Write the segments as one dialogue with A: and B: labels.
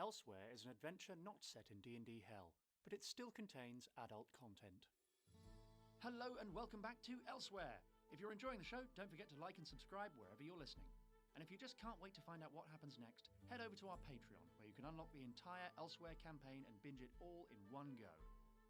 A: Elsewhere is an adventure not set in D&D hell, but it still contains adult content. Hello and welcome back to Elsewhere. If you're enjoying the show, don't forget to like and subscribe wherever you're listening. And if you just can't wait to find out what happens next, head over to our Patreon, where you can unlock the entire Elsewhere campaign and binge it all in one go,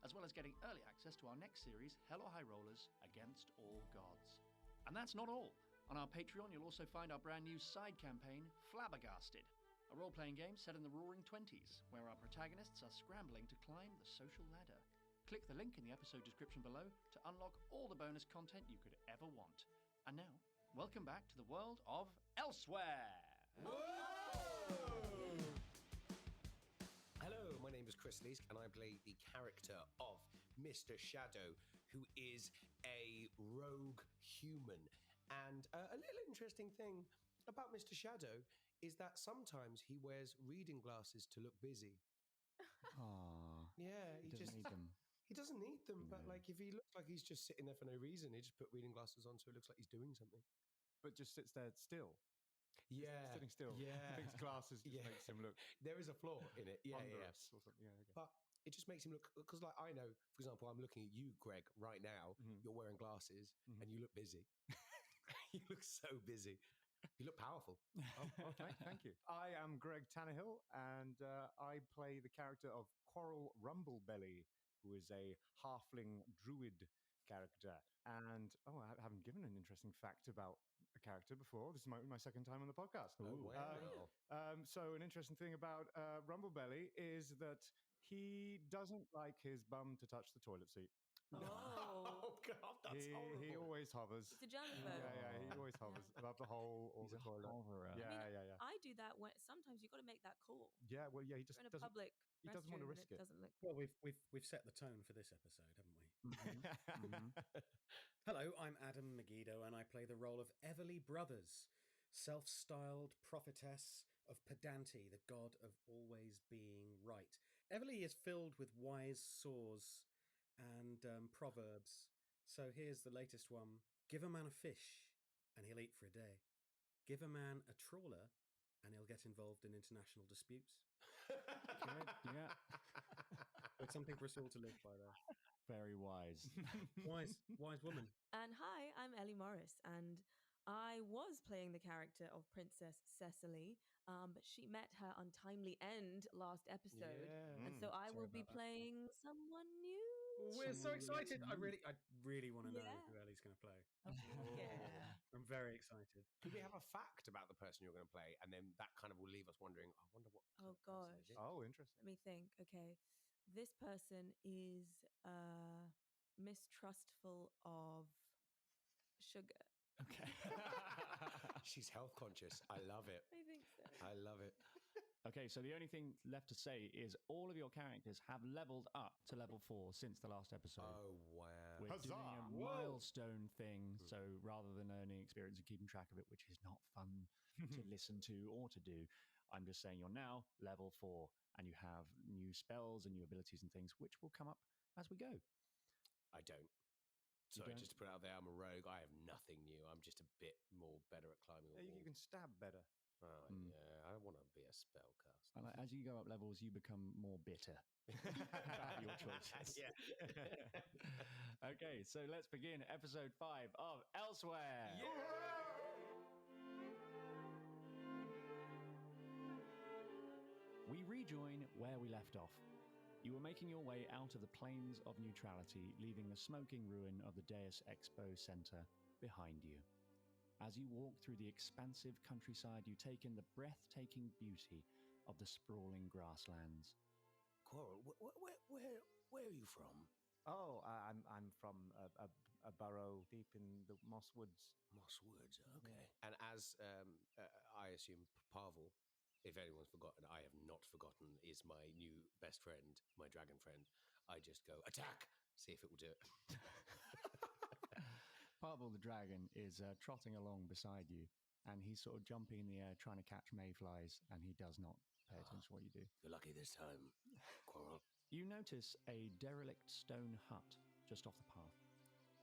A: as well as getting early access to our next series, Hell or High Rollers Against All Gods. And that's not all. On our Patreon, you'll also find our brand new side campaign, Flabbergasted, a role-playing game set in the Roaring Twenties, where our protagonists are scrambling to climb the social ladder. Click the link in the episode description below to unlock all the bonus content you could ever want. And now, welcome back to the world of Elsewhere!
B: Whoa! Hello, my name is Chris Leask, and I play the character of Mr. Shadow, who is a rogue human. And a little interesting thing about Mr. Shadow is that sometimes he wears reading glasses to look busy.
C: Aww.
B: Yeah,
C: he doesn't need them.
B: He doesn't need them,
C: No.
B: but like if he looks like he's just sitting there for no reason, he just put reading glasses on so it looks like he's doing something.
D: But just sits there still.
B: Yeah.
D: Just sitting still.
B: Yeah.
D: I think glasses just makes him look
B: There is a flaw in it. Yeah,
D: ponderous or something. Yeah, okay.
B: But it just makes him look, because like I know, for example, I'm looking at you, Greg, right now.
D: Mhm.
B: You're wearing glasses
D: Mhm.
B: and you look busy. You look so busy. You look powerful.
D: Thank you. I am Greg Tannehill, and I play the character of Quarrel Rumblebelly, who is a halfling druid character. And, I haven't given an interesting fact about a character before. This is my second time on the podcast.
B: Oh, wow.
D: So an interesting thing about Rumblebelly is that he doesn't like his bum to touch the toilet seat.
B: Oh, God, that's horrible.
D: He always hovers.
E: It's a germaphobe.
D: Yeah, he always hovers above the hole or
C: He's
D: the
C: a
D: toilet.
C: hoverer.
D: Yeah.
E: I do that when sometimes you've got to make that call.
D: Yeah, well, yeah, he just
E: You're in a
D: doesn't.
E: public
D: he doesn't want to
E: restroom
D: risk
E: and
D: it.
E: doesn't look.
F: Well, we've set the tone for this episode, haven't we?
C: Mm-hmm.
F: Hello, I'm Adam Megiddo, and I play the role of Everley Brothers, self-styled prophetess of Pedante, the god of always being right. Everley is filled with wise saws and proverbs. So here's the latest one. Give a man a fish, and he'll eat for a day. Give a man a trawler, and he'll get involved in international disputes.
C: Yeah.
F: It's something for us all to live by there.
C: Very wise.
F: Wise woman.
E: And hi, I'm Ellie Morris, and I was playing the character of Princess Cecily, but she met her untimely end last episode, and so I will be playing someone new.
F: We're so excited. I really want to know who Ellie's going to play.
E: Yeah.
F: I'm very excited.
B: Could we have a fact about the person you're going to play? And then that kind of will leave us wondering, I wonder what.
E: Oh,
B: person
E: gosh.
B: is it?
D: Oh, interesting.
E: Let me think. Okay. This person is mistrustful of sugar.
C: Okay.
B: She's health conscious. I love it.
E: I think so.
B: I love it.
C: Okay, so the only thing left to say is all of your characters have leveled up to level 4 since the last episode.
B: Oh, wow.
C: We're doing a milestone thing, so rather than earning experience and keeping track of it, which is not fun to listen to or to do, I'm just saying you're now level 4, and you have new spells and new abilities and things, which will come up as we go.
B: I don't. Sorry, just to put it out there, I'm a rogue. I have nothing new. I'm just a bit more better at climbing a wall.
D: You can stab better.
B: Oh, yeah, I want to be a spellcaster.
C: And as you go up levels, you become more bitter about your choices.
B: Yeah.
C: Okay, so let's begin episode 5 of Elsewhere. We rejoin where we left off. You were making your way out of the plains of neutrality, leaving the smoking ruin of the Deus Expo Center behind you. As you walk through the expansive countryside, you take in the breathtaking beauty of the sprawling grasslands.
B: Quarrel, where are you from?
D: Oh, I'm from a burrow deep in the Moss Woods.
B: Moss Woods, okay. And as I assume Pavel, if anyone's forgotten, I have not forgotten, is my new best friend, my dragon friend. I just go, attack! See if it will do it.
C: Pavel the dragon is trotting along beside you, and he's sort of jumping in the air trying to catch mayflies, and he does not pay attention to what you do.
B: You're lucky this time, Quarrel.
C: You notice a derelict stone hut just off the path.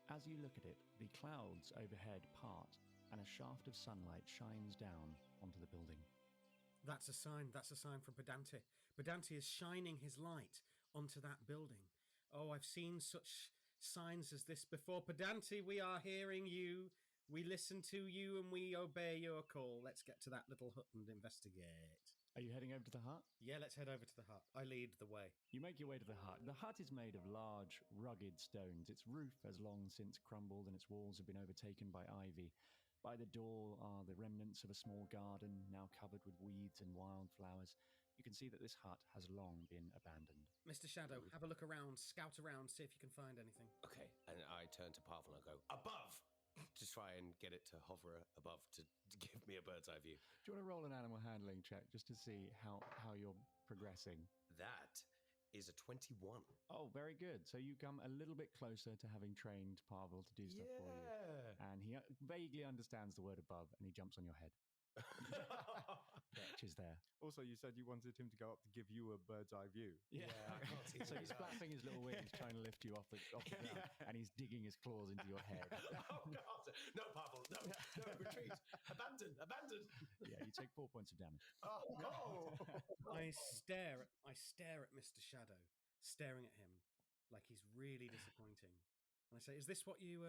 C: As you look at it, the clouds overhead part, and a shaft of sunlight shines down onto the building.
F: That's a sign. That's a sign from Pedante. Pedante is shining his light onto that building. Oh, I've seen such signs as this before. Pedante, we are hearing you. We listen to you and we obey your call. Let's get to that little hut and investigate.
C: Are you heading over to the hut?
F: Yeah, let's head over to the hut. I lead the way.
C: You make your way to the hut. The hut is made of large, rugged stones. Its roof has long since crumbled and its walls have been overtaken by ivy. By the door are the remnants of a small garden, now covered with weeds and wildflowers. You can see that this hut has long been abandoned.
F: Mr. Shadow, have a look around, scout around, see if you can find anything.
B: Okay, and I turn to Pavel and I go, above! To try and get it to hover above to give me a bird's eye view.
C: Do you want to roll an animal handling check just to see how you're progressing?
B: That is a 21.
C: Oh, very good. So you come a little bit closer to having trained Pavel to do stuff for you. And he vaguely understands the word above and he jumps on your head. Perch is there.
D: Also, you said you wanted him to go up to give you a bird's eye view.
C: Yeah. So he's flapping his little wings, trying to lift you off the ground, and he's digging his claws into your head.
B: Oh, God. No, Pavel. No, retreat. Abandon.
C: Yeah, you take 4 points of damage.
B: Oh, no.
F: I stare at Mr. Shadow, staring at him like he's really disappointing. And I say, Is this what you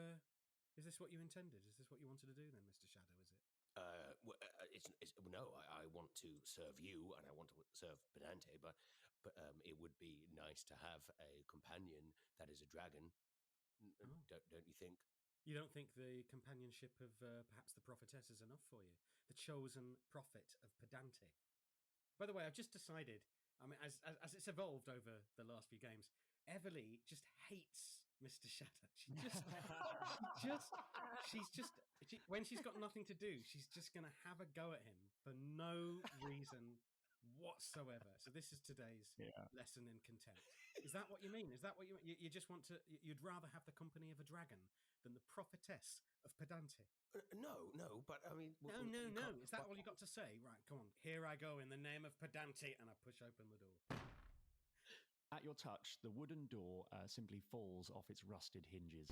F: intended? Is this what you wanted to do then, Mr. Shadow, is it?
B: No, I want to serve you and I want to serve Pedante, but it would be nice to have a companion that is a dragon. Don't you think?
F: You don't think the companionship of perhaps the prophetess is enough for you? The chosen prophet of Pedante. By the way, I've just decided, I mean, as it's evolved over the last few games, Everley just hates Mr. Shadow. When she's got nothing to do, she's just going to have a go at him for no reason whatsoever. So this is today's lesson in contempt. Is that what you mean? Is that what you mean? You just want to, you'd rather have the company of a dragon than the prophetess of Pedante?
B: No, but I mean...
F: No. Is that all you got to say? Right, come on. Here I go in the name of Pedante, and I push open the door.
C: At your touch, the wooden door simply falls off its rusted hinges.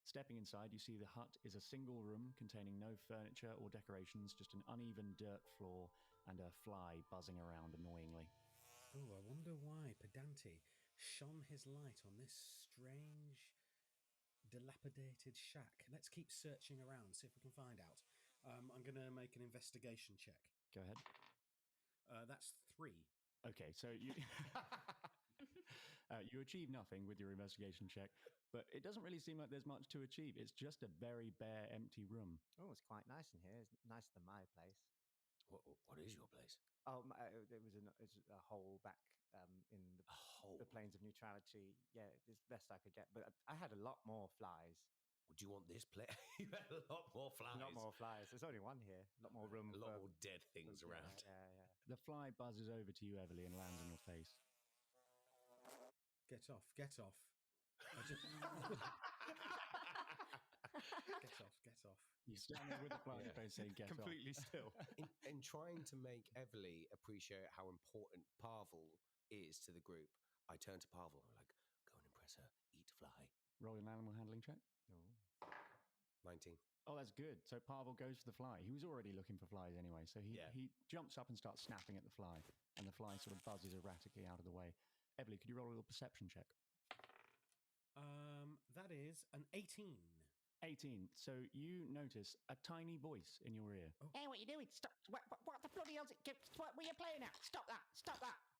C: Stepping inside, you see the hut is a single room containing no furniture or decorations, just an uneven dirt floor and a fly buzzing around annoyingly.
F: Oh, I wonder why Pedante shone his light on this strange, dilapidated shack. Let's keep searching around, see if we can find out. I'm going to make an investigation check.
C: Go ahead.
F: That's 3.
C: Okay, so you you achieve nothing with your investigation check, but it doesn't really seem like there's much to achieve. It's just a very bare, empty room.
G: Oh, it's quite nice in here. It's nicer than my place.
B: What is your place?
G: Oh, it's a hole back in the plains of neutrality. Yeah, it's the best I could get. But I had a lot more flies.
B: Would you want this place? You had a lot more flies.
G: A lot more flies. There's only one here. A lot more room.
B: A lot more dead things around.
G: Yeah.
C: The fly buzzes over to you, Everly, and lands on your face.
F: Get off. Get off.
C: You stand there with the fly on your face saying, get
D: completely
C: off.
D: still.
B: In trying to make Everly appreciate how important Pavel is to the group, I turn to Pavel and I'm like, go and impress her. Eat fly.
C: Roll an animal handling check.
G: Oh.
B: 19.
C: Oh, that's good. So Pavel goes for the fly. He was already looking for flies anyway, so he jumps up and starts snapping at the fly, and the fly sort of buzzes erratically out of the way. Everly, could you roll a little perception check?
F: That is an 18.
C: 18. So you notice a tiny voice in your ear.
F: Oh.
H: Hey, what you doing? Stop. What the bloody hell's it? What are you playing at? Stop that.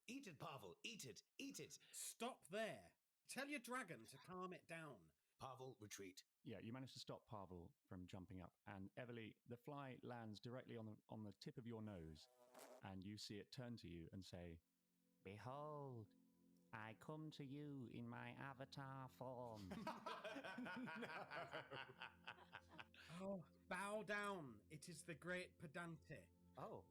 B: Eat it, Pavel. Eat it.
F: Stop there. Tell your dragon to calm it down.
B: Pavel, retreat.
C: Yeah, you manage to stop Pavel from jumping up. And Everly, the fly lands directly on the tip of your nose. And you see it turn to you and say, "Behold, I come to you in my avatar form."
F: Oh, bow down. It is the great Pedante.
G: Oh.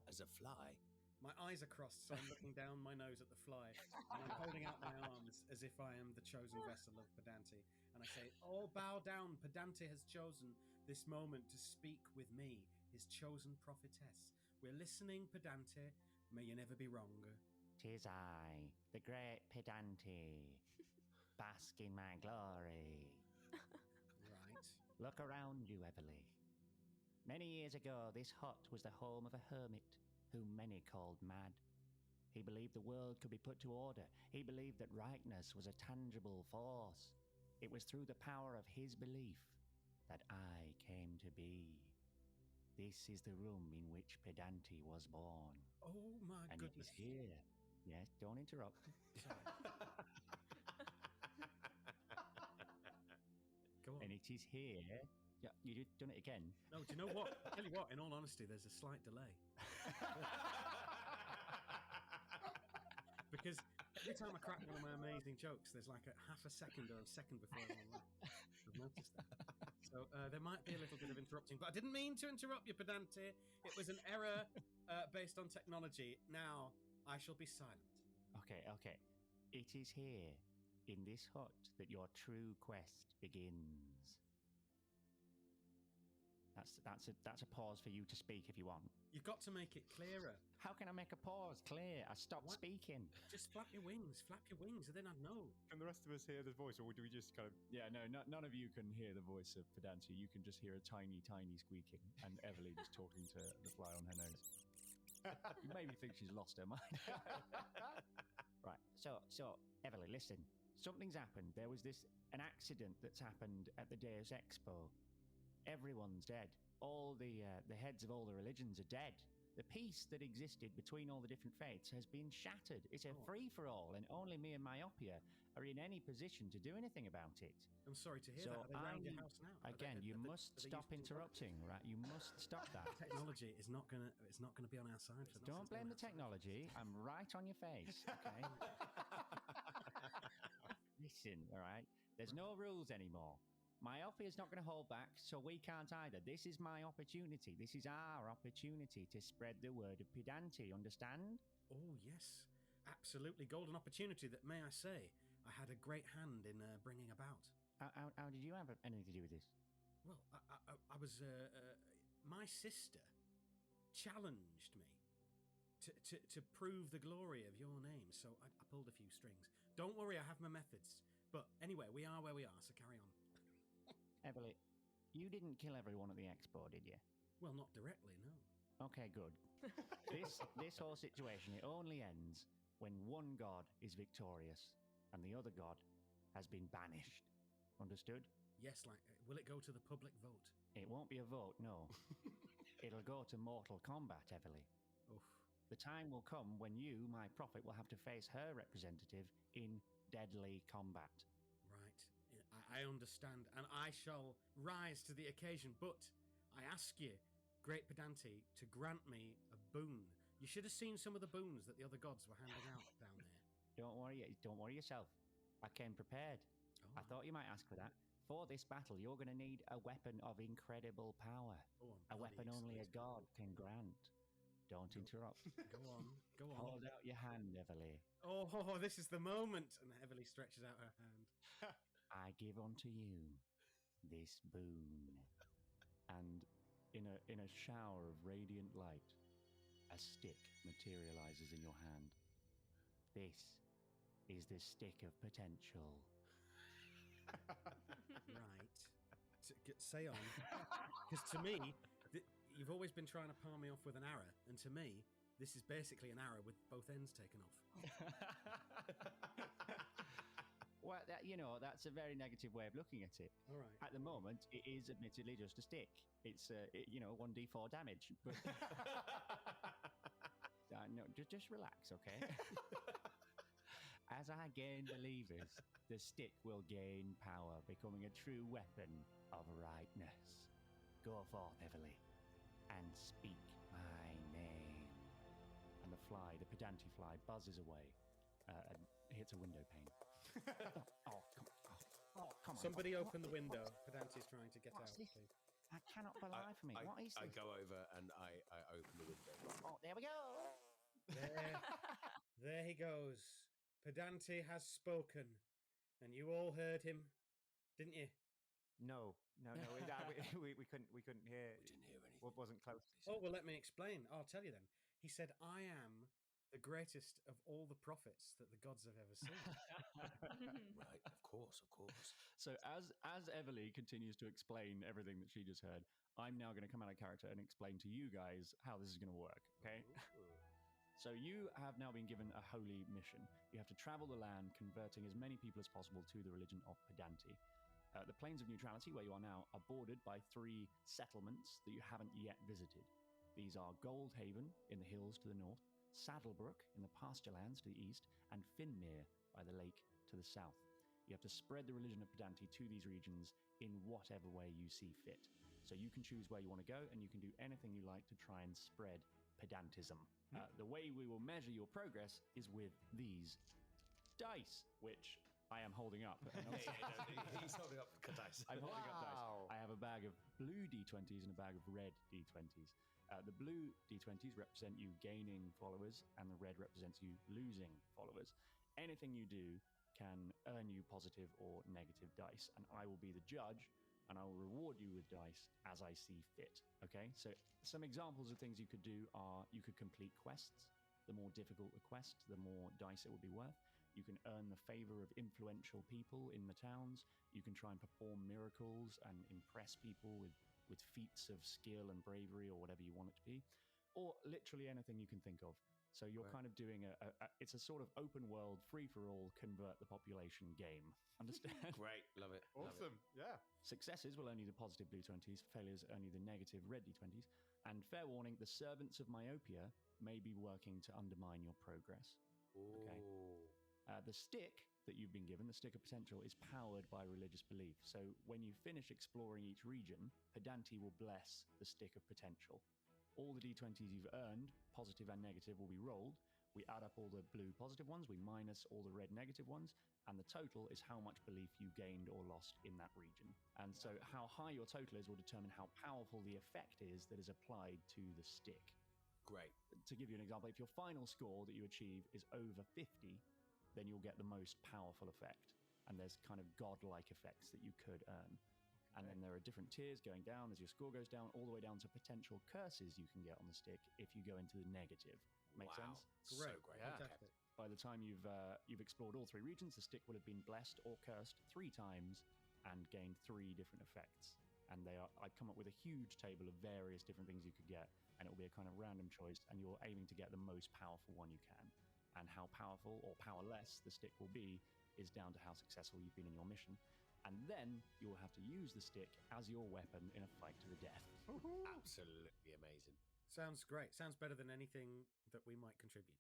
B: As a fly.
F: My eyes are crossed, so I'm looking down my nose at the fly, and I'm holding out my arms as if I am the chosen vessel of Pedante. And I say, "Oh, bow down. Pedante has chosen this moment to speak with me, his chosen prophetess. We're listening, Pedante. May you never be wrong."
H: "'Tis I, the great Pedante. Bask in my glory."
F: Right.
H: Look around you, Everly.
C: Many years ago, this hut was the home of a hermit whom many called mad. He believed the world could be put to order. He believed that rightness was a tangible force. It was through the power of his belief that I came to be. This is the room in which Pedante was born.
F: Oh my
C: and
F: goodness.
C: It is here. Yes, don't interrupt.
F: Go on.
C: And it is here. Yeah, you've done it again.
F: No, do you know what? Tell you what, in all honesty, there's a slight delay. Because every time I crack one of my amazing jokes, there's like a half a second or a second before everyone laughs. I've noticed that. So there might be a little bit of interrupting, but I didn't mean to interrupt you, Pedante. It was an error based on technology. Now I shall be silent.
C: Okay. It is here, in this hut, that your true quest begins. That's a pause for you to speak if you want.
F: You've got to make it clearer.
C: How can I make a pause clear? I stopped speaking.
F: Just flap your wings, and then I'd know.
D: Can the rest of us hear the voice, or do we just kind of...
C: Yeah, no, none of you can hear the voice of Pedante. You can just hear a tiny, tiny squeaking, and Everly just talking to the fly on her nose. You maybe think she's lost her mind. Right, so, Everly, listen. Something's happened. There was an accident that's happened at the Deus Expo. Everyone's dead. All the heads of all the religions are dead. The peace that existed between all the different faiths has been shattered. It's a free-for-all, and only me and Myopia are in any position to do anything about it.
F: I'm sorry to hear that. Are they around your house now?
C: Again, you must stop interrupting, right? You must stop that.
F: Technology is not gonna be on our side for that.
C: Don't blame the technology. I'm right on your face, okay? Listen, all right? There's no rules anymore. Myopia is not going to hold back, so we can't either. This is my opportunity. This is our opportunity to spread the word of Pedante, understand?
F: Oh, yes. Absolutely. Golden opportunity that, may I say, I had a great hand in bringing about.
C: How did you have anything to do with this?
F: Well, I was... my sister challenged me to prove the glory of your name, so I pulled a few strings. Don't worry, I have my methods. But anyway, we are where we are, so carry on.
C: Everly, you didn't kill everyone at the expo, did you?
F: Well, not directly, no.
C: Okay, good. This whole situation, it only ends when one god is victorious and the other god has been banished. Understood?
F: Yes, will it go to the public vote?
C: It won't be a vote, no. It'll go to mortal combat, Everly.
F: Oof.
C: The time will come when you, my prophet, will have to face her representative in deadly combat.
F: Right. I understand, and I shall rise to the occasion, but I ask you, great Pedante, to grant me a boon. You should have seen some of the boons that the other gods were handing out down there.
C: Don't worry yourself. I came prepared. I thought you might ask for that. For this battle, you're going to need a weapon of incredible power. A weapon only a god can grant. Don't interrupt.
F: Go on.
C: Hold out your hand, Everly.
F: Oh, this is the moment. And Everly stretches out her hand.
C: I give unto you this boon. And in a shower of radiant light, a stick materializes in your hand. This is the stick of potential.
F: Right. Say on. Because to me, you've always been trying to palm me off with an arrow, and to me, this is basically an arrow with both ends taken off.
C: Well, that's a very negative way of looking at it.
F: All right.
C: At the moment, it is admittedly just a stick. It's 1d4 damage. But no, just relax, okay? As I gain believers, the stick will gain power, becoming a true weapon of rightness. Go forth, Everly, and speak my name. And the Pedante fly, buzzes away and hits a window pane. Oh, come on.
F: Somebody open the window. Pedante's trying to get out, please.
C: I cannot for life for me. What is this?
B: I go over and I open the window.
C: Oh, there we go.
F: There he goes. Pedante has spoken. And you all heard him, didn't you?
G: No. We couldn't hear.
B: We didn't hear anything.
G: What wasn't close.
F: Oh, well, let me explain. I'll tell you then. He said, I am the greatest of all the prophets that the gods have ever seen.
B: Right, of course.
C: So as Everly continues to explain everything that she just heard, I'm now going to come out of character and explain to you guys how this is going to work, okay? So you have now been given a holy mission. You have to travel the land, converting as many people as possible to the religion of Pedante. The plains of neutrality, where you are now, are bordered by 3 settlements that you haven't yet visited. These are Goldhaven in the hills to the north, Saddlebrook in the pasture lands to the east, and Finmere by the lake to the south. You have to spread the religion of Pedante to these regions in whatever way you see fit. So you can choose where you want to go, and you can do anything you like to try and spread pedantism. The way we will measure your progress is with these dice, which I am holding up.
B: He's holding up the dice.
C: I'm holding up dice. I have a bag of blue D20s and a bag of red D20s. The blue D20s represent you gaining followers, and the red represents you losing followers. Anything you do can earn you positive or negative dice, and I will be the judge, and I will reward you with dice as I see fit. Okay, so some examples of things you could do are you could complete quests. The more difficult the quest, the more dice it will be worth. You can earn the favor of influential people in the towns. You can try and perform miracles and impress people with feats of skill and bravery or whatever you want it to be, or literally anything you can think of. So you're kind of doing it's a sort of open world, free for all, convert the population game. Understand?
B: Great, love it.
D: Awesome, yeah.
C: Successes will earn you the positive blue 20s, failures earn you the negative red d20s, and fair warning, the servants of myopia may be working to undermine your progress. Okay. The stick that you've been given, the stick of potential, is powered by religious belief. So when you finish exploring each region, Pedante will bless the stick of potential. All the d20s you've earned, positive and negative, will be rolled. We add up all the blue positive ones, we minus all the red negative ones, and the total is how much belief you gained or lost in that region. And so how high your total is will determine how powerful the effect is that is applied to the stick.
B: Great.
C: To give you an example, if your final score that you achieve is over 50, then you'll get the most powerful effect. And there's kind of godlike effects that you could earn. And then there are different tiers going down as your score goes down, all the way down to potential curses you can get on the stick if you go into the negative. Make sense?
B: Great. So great.
D: Yeah.
F: Fantastic.
C: By the time you've explored all 3 regions, the stick will have been blessed or cursed 3 times and gained 3 different effects. And I've come up with a huge table of various different things you could get, and it will be a kind of random choice, and you're aiming to get the most powerful one you can. And how powerful or powerless the stick will be is down to how successful you've been in your mission. And then you will have to use the stick as your weapon in a fight to the death.
B: Absolutely amazing.
F: Sounds great. Sounds better than anything that we might contribute.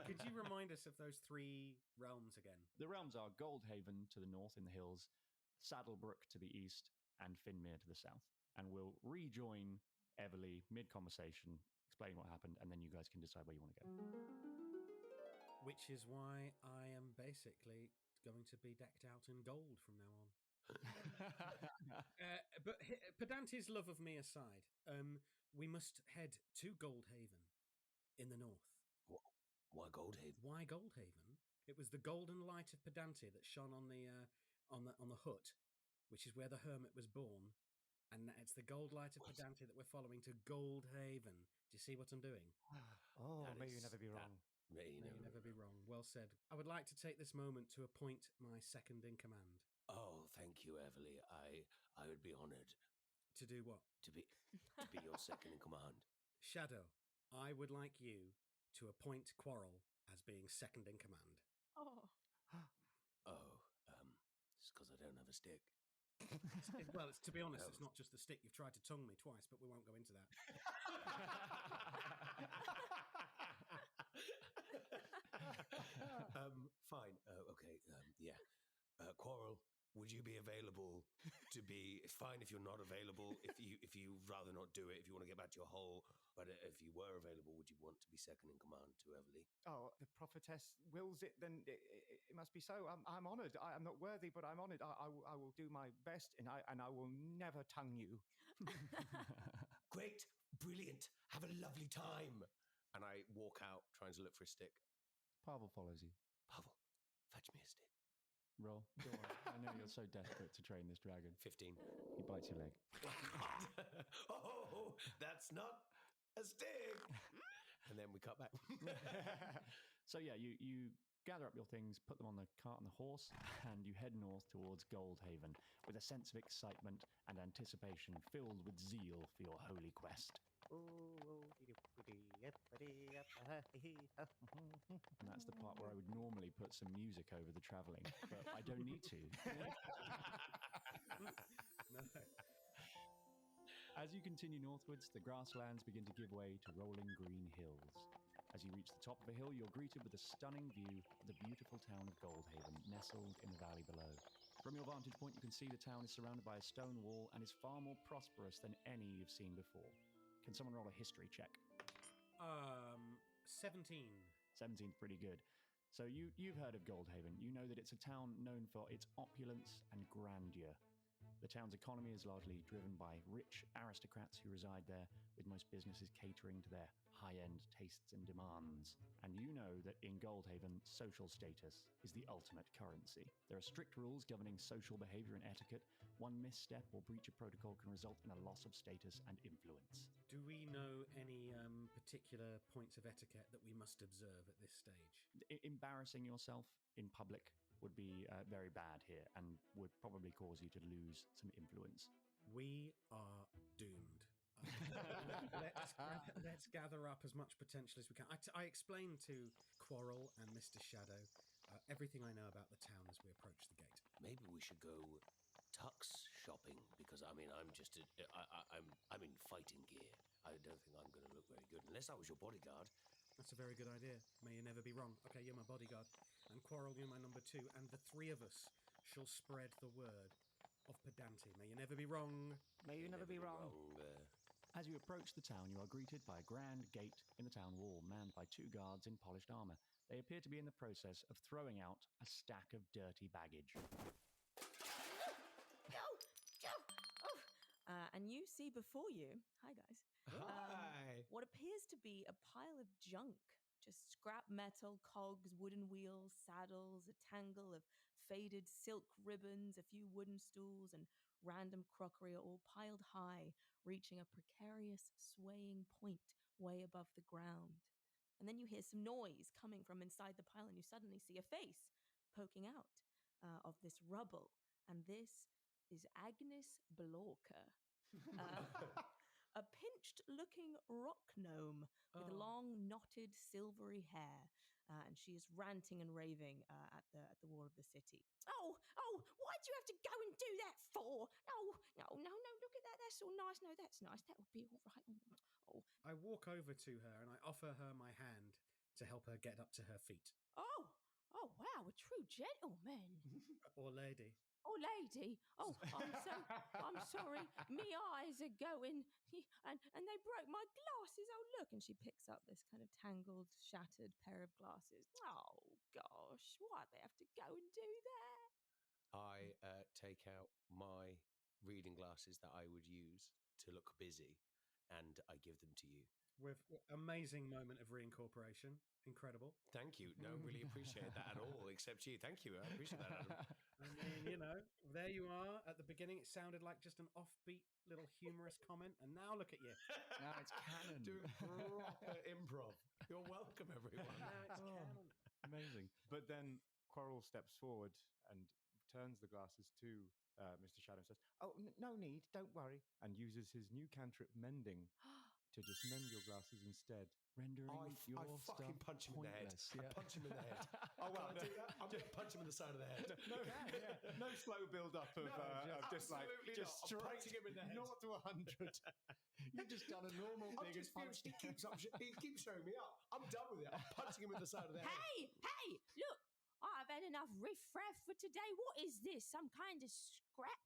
F: Could you remind us of those 3 realms again?
C: The realms are Goldhaven to the north in the hills, Saddlebrook to the east, and Finmere to the south. And we'll rejoin Everley mid-conversation, explain what happened, and then you guys can decide where you want to go.
F: Which is why I am basically going to be decked out in gold from now on. But Pedante's love of me aside, we must head to Goldhaven in the north.
B: Why Goldhaven?
F: Why Goldhaven? It was the golden light of Pedante that shone on the hut, which is where the hermit was born, and it's the gold light of Pedante that we're following to Goldhaven. Do you see what I'm doing?
G: May you never be wrong.
B: May you
F: never be wrong. Well said. I would like to take this moment to appoint my second in command.
B: Oh, thank you, Everley. I would be honoured.
F: To do what?
B: To be your second in command.
F: Shadow, I would like you to appoint Quarrel as being second in command.
E: Oh.
B: It's because I don't have a stick.
F: Well, to be honest, it's not just the stick. You've tried to tongue me twice, but we won't go into that.
B: Fine. Okay. Yeah. Quarrel, would you be available to be? It's fine if you're not available. If you rather not do it, if you want to get back to your hole. But if you were available, would you want to be second in command to Everley?
G: Oh, the prophetess wills it, then it must be so. I'm honoured. I'm not worthy, but I'm honoured. I will do my best, and I will never tongue you.
B: Great, brilliant. Have a lovely time. And I walk out trying to look for a stick.
C: Pavel follows you.
B: Pavel, fetch me a stick.
C: Roll. Go on. I know you're so desperate to train this dragon.
B: 15.
C: He bites your leg.
B: Oh, that's not a stick. And then we cut back.
C: So yeah, you gather up your things, put them on the cart and the horse, and you head north towards Goldhaven with a sense of excitement and anticipation filled with zeal for your holy quest. And that's the part where I would normally put some music over the travelling, but I don't need to.
F: No.
C: As you continue northwards, the grasslands begin to give way to rolling green hills. As you reach the top of a hill, you're greeted with a stunning view of the beautiful town of Goldhaven, nestled in the valley below. From your vantage point, you can see the town is surrounded by a stone wall and is far more prosperous than any you've seen before. Can someone roll a history check?
F: 17.
C: 17's pretty good. So you've heard of Goldhaven. You know that it's a town known for its opulence and grandeur. The town's economy is largely driven by rich aristocrats who reside there, with most businesses catering to their high-end tastes and demands. And you know that in Goldhaven, social status is the ultimate currency. There are strict rules governing social behavior and etiquette. One misstep or breach of protocol can result in a loss of status and influence.
F: Do we know any particular points of etiquette that we must observe at this stage?
C: Embarrassing yourself in public would be very bad here and would probably cause you to lose some influence.
F: We are doomed. Let's gather up as much potential as we can. I explained to Quarrel and Mr. Shadow everything I know about the town as we approach the gate.
B: Maybe we should go tux shopping, because I mean, I'm in fighting gear. I don't think I'm going to look very good unless I was your bodyguard.
F: That's a very good idea. May you never be wrong. Okay, you're my bodyguard. And Quarrel, you're my number 2. And the 3 of us shall spread the word of Pedante. May you never be wrong.
G: May you never be wrong.
C: As you approach the town, you are greeted by a grand gate in the town wall, manned by 2 guards in polished armour. They appear to be in the process of throwing out a stack of dirty baggage.
E: And you see before you, hi guys,
B: Hi.
E: what appears to be a pile of junk. Just scrap metal, cogs, wooden wheels, saddles, a tangle of faded silk ribbons, a few wooden stools, and random crockery are all piled high, reaching a precarious swaying point way above the ground. And then you hear some noise coming from inside the pile, and you suddenly see a face poking out of this rubble. And this is Agnes Blorka, a pinched-looking rock gnome with long, knotted, silvery hair. And she is ranting and raving at the wall of the city. Oh, why'd you have to go and do that for? No, look at that. That's all nice. No, that's nice. That would be all right. Oh.
F: I walk over to her and I offer her my hand to help her get up to her feet.
E: Oh, wow, a true gentleman.
F: Or lady.
E: Oh, lady. Oh, I'm sorry. Me eyes are going, and they broke my glasses. Oh, look. And she picks up this kind of tangled, shattered pair of glasses. Oh, gosh. Why'd they have to go and do that?
B: I take out my reading glasses that I would use to look busy, and I give them to you.
F: With amazing moment of reincorporation. Incredible.
B: Thank you. No, really appreciate that at all, except you. Thank you. I appreciate that, Adam.
F: I mean, there you are. At the beginning, it sounded like just an offbeat little humorous comment, and now look at you.
C: Now it's canon.
B: Doing proper improv. You're welcome, everyone.
F: Now it's canon.
C: Amazing.
D: But then Quarrel steps forward and turns the glasses to Mr. Shadow and says, "Oh, no need, don't worry," and uses his new cantrip mending to just mend your glasses instead.
C: Rendering
B: I
C: your
B: fucking
C: stuff
B: punch him in the head.
C: pointless.
B: I punch him in the head.
D: Oh, well,
B: Can I do that? I'm going to punch him in the side of the head.
D: No slow build up of just like
B: absolutely
D: just
B: not. I'm punching him in the head.
D: 0 to 100.
C: You've just done a normal
B: I'm
C: thing.
B: just furious. He keeps showing me up. I'm done with it. I'm punching him in the side of the head.
E: Hey, look. I've had enough riff-raff for today. What is this? Some kind of scrap?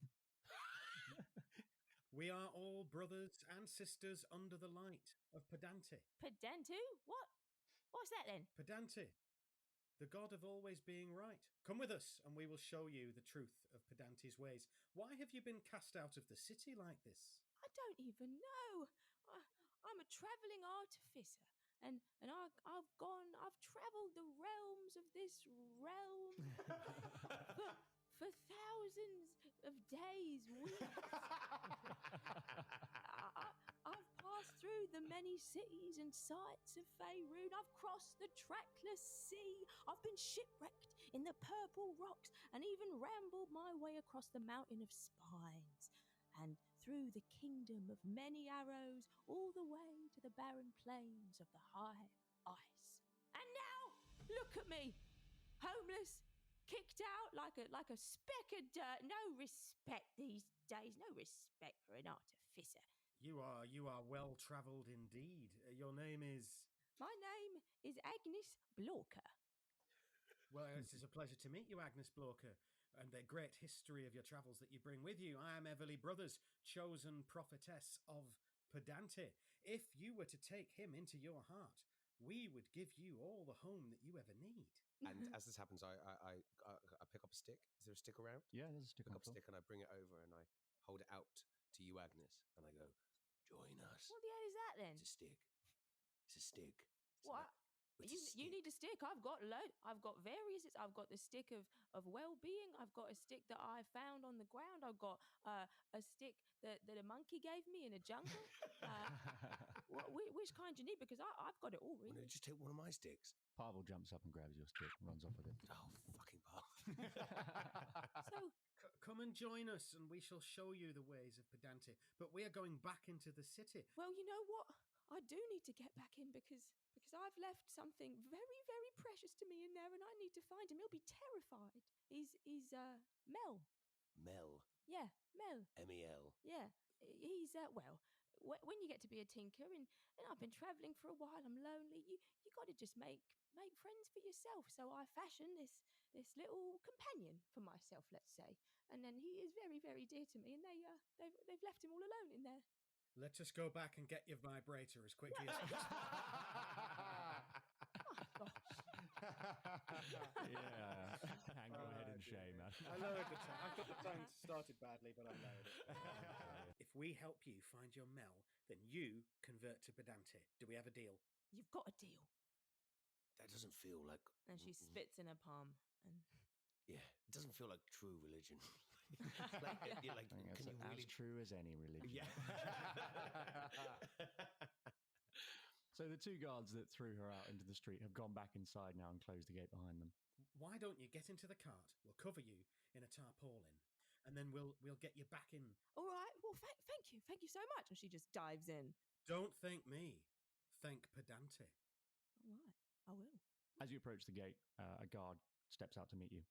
F: We are all brothers and sisters under the light of Pedante.
E: Pedante? What? What's that then?
F: Pedante, the god of always being right. Come with us, and we will show you the truth of Pedante's ways. Why have you been cast out of the city like this?
E: I don't even know. I'm a travelling artificer, and I've travelled the realms of this realm for thousands of days, weeks. I've passed through the many cities and sights of Faerun. I've crossed the trackless sea. I've been shipwrecked in the purple rocks and even rambled my way across the mountain of spines and through the kingdom of many arrows all the way to the barren plains of the high ice. And now, look at me, homeless, kicked out like a speck of dirt. No respect these days. No respect for an artificer.
F: You are well travelled indeed. Your name is.
E: My name is Agnes Blorker.
F: Well, it is a pleasure to meet you, Agnes Blorker, and the great history of your travels that you bring with you. I am Everley Brothers, chosen prophetess of Pedante. If you were to take him into your heart, we would give you all the home that you ever need.
B: And as this happens, I pick up a stick. Is there a stick around?
C: Yeah, there's a stick.
B: Pick up a stick and I bring it over and I hold it out to you, Agnes, and I go, "Join us."
E: What the hell is that then?
B: It's a stick. It's a stick.
E: What? You need a stick. I've got I've got various. I've got the stick of well-being. I've got a stick that I found on the ground. I've got a stick that a monkey gave me in a jungle. Which kind do you need? Because I've got it all. Really.
B: Why don't you just take one of my sticks?
C: Pavel jumps up and grabs your stick and runs off with it.
B: Oh, fucking Pavel.
E: So
F: come and join us, and we shall show you the ways of Pedante. But we are going back into the city.
E: Well, you know what? I do need to get back in because I've left something very, very precious to me in there, and I need to find him. He'll be terrified. He's Mel.
B: Mel.
E: Yeah, Mel.
B: M-E-L.
E: Yeah, he's well. When you get to be a tinker, and I've been travelling for a while, I'm lonely. You got to just make friends for yourself. So I fashioned this little companion for myself, let's say, and then he is very, very dear to me. And they've left him all alone in there.
F: Let us go back and get your vibrator as quickly as possible.
E: Oh, gosh.
C: Yeah. Hang your head in shame, man.
F: I lowered the tone. I thought the tone started badly, but I lowered it. If we help you find your Mel, then you convert to Pedante. Do we have a deal?
E: You've got a deal.
B: That doesn't feel like...
E: And she spits in her palm. And
B: yeah, it doesn't feel like true religion.
C: I think it's as true as any religion.
B: Yeah.
C: So the two guards that threw her out into the street have gone back inside now and closed the gate behind them.
F: Why don't you get into the cart? We'll cover you in a tarpaulin, and then we'll get you back in.
E: All right. Well, thank you so much. And she just dives in.
F: Don't thank me. Thank Pedante.
E: All right. I will.
C: As you approach the gate, a guard steps out to meet you.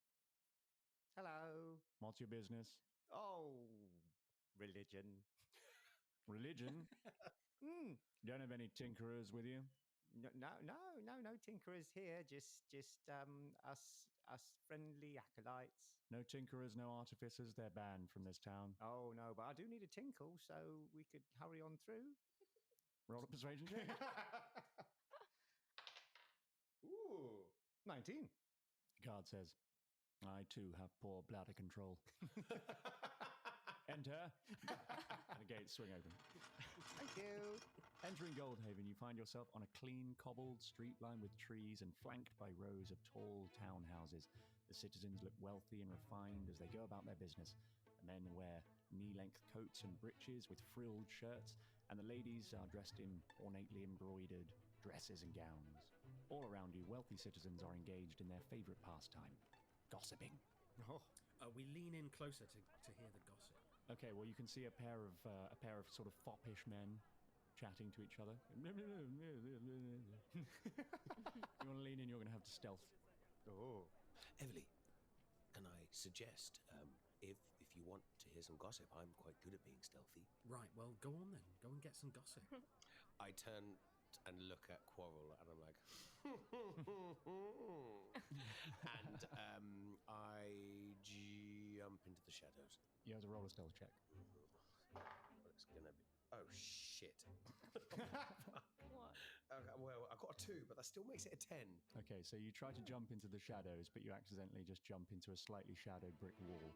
G: Hello.
C: What's your business?
G: Oh, religion.
C: Religion? You don't have any tinkerers with you?
G: No tinkerers here. Just us friendly acolytes.
C: No tinkerers, no artificers. They're banned from this town.
G: Oh no, but I do need a tinkle, so we could hurry on through.
C: Roll a persuasion check.
G: Ooh, 19.
C: The guard says, I too have poor bladder control. Enter. And the gates swing open.
G: Thank you.
C: Entering Goldhaven, you find yourself on a clean, cobbled street lined with trees and flanked by rows of tall townhouses. The citizens look wealthy and refined as they go about their business. The men wear knee-length coats and breeches with frilled shirts, and the ladies are dressed in ornately embroidered dresses and gowns. All around you, wealthy citizens are engaged in their favourite pastime, gossiping.
G: Oh.
F: We lean in closer to hear the gossip.
C: Okay, well, you can see a pair of sort of foppish men chatting to each other. You want to lean in? You're going to have to stealth.
G: Oh,
B: Everley, can I suggest, if you want to hear some gossip, I'm quite good at being stealthy.
F: Right, well, go on then. Go and get some gossip.
B: I turn and look at Quarrel, and I'm like, and I jump into the shadows.
C: You have to roll a stealth check.
B: It's gonna be. Oh shit!
E: What?
B: Okay, well, I got a 2, but that still makes it a 10.
C: Okay, so you try to jump into the shadows, but you accidentally just jump into a slightly shadowed brick wall.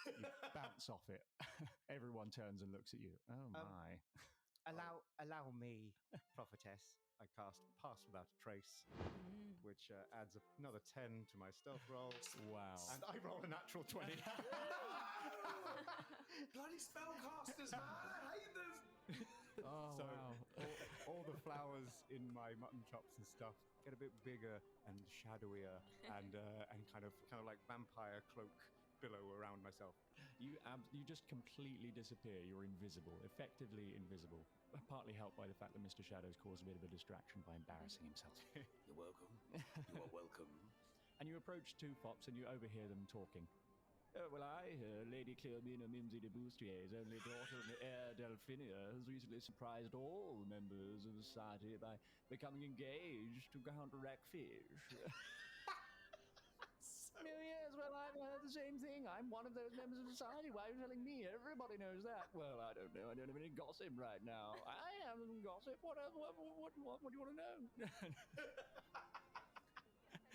C: You bounce off it. Everyone turns and looks at you. Oh my!
G: Allow me, prophetess. I cast Pass Without a Trace, which adds another 10 to my stealth roll.
C: Wow!
G: And I roll a natural 20.
B: Bloody spellcasters, man! I hate them!
G: Oh,
D: So
G: wow.
D: all the flowers in my mutton chops and stuff get a bit bigger and shadowier and kind of like vampire cloak billow around myself.
C: You just completely disappear. You're invisible, effectively invisible. Partly helped by the fact that Mr. Shadow's caused a bit of a distraction by embarrassing himself.
B: You're welcome. You are welcome.
C: And you approach two fops and you overhear them talking. Well, I hear Lady Cleomina Mimsy de Boustier's only daughter, the heir Delphinia, has recently surprised all members of the society by becoming engaged to Count Rackfish. Yes, well, I've heard the same thing. I'm one of those members of society. Why are you telling me? Everybody knows that. Well, I don't know. I don't have any gossip right now. I have some gossip. What do you want to know?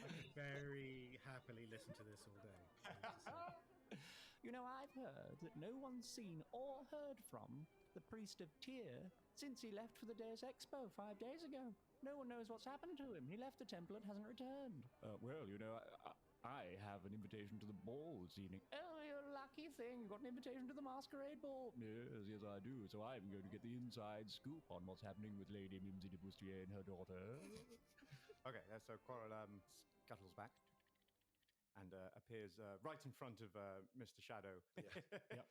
F: I could very happily listen to this all day. I have to say.
C: You know, I've heard that no one's seen or heard from the priest of Tyr since he left for the Deus Expo 5 days ago. No one knows what's happened to him. He left the temple and hasn't returned. Well, you know, I have an invitation to the ball this evening. Oh, you lucky thing. You got an invitation to the masquerade ball. Yes, I do. So I'm going to get the inside scoop on what's happening with Lady Mimsy de Boustier's and her daughter.
D: Okay, so Quarrel scuttles back and appears right in front of Mr. Shadow.
C: Yep.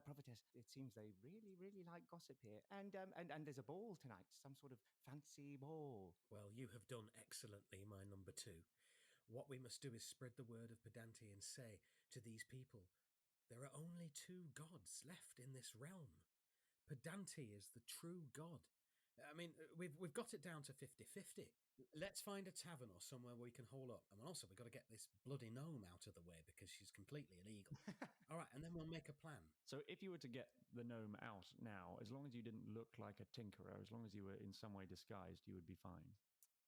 G: Prophetess, it seems they really, really like gossip here. And there's a ball tonight, some sort of fancy ball.
F: Well, you have done excellently, my number two. What we must do is spread the word of Pedante and say to these people, there are only two gods left in this realm. Pedante is the true god. I mean, we've got it down to 50-50. Let's find a tavern or somewhere where we can hole up. And also, we've got to get this bloody gnome out of the way because she's completely illegal. All right, and then we'll make a plan.
C: So if you were to get the gnome out now, as long as you didn't look like a tinkerer, as long as you were in some way disguised, you would be fine.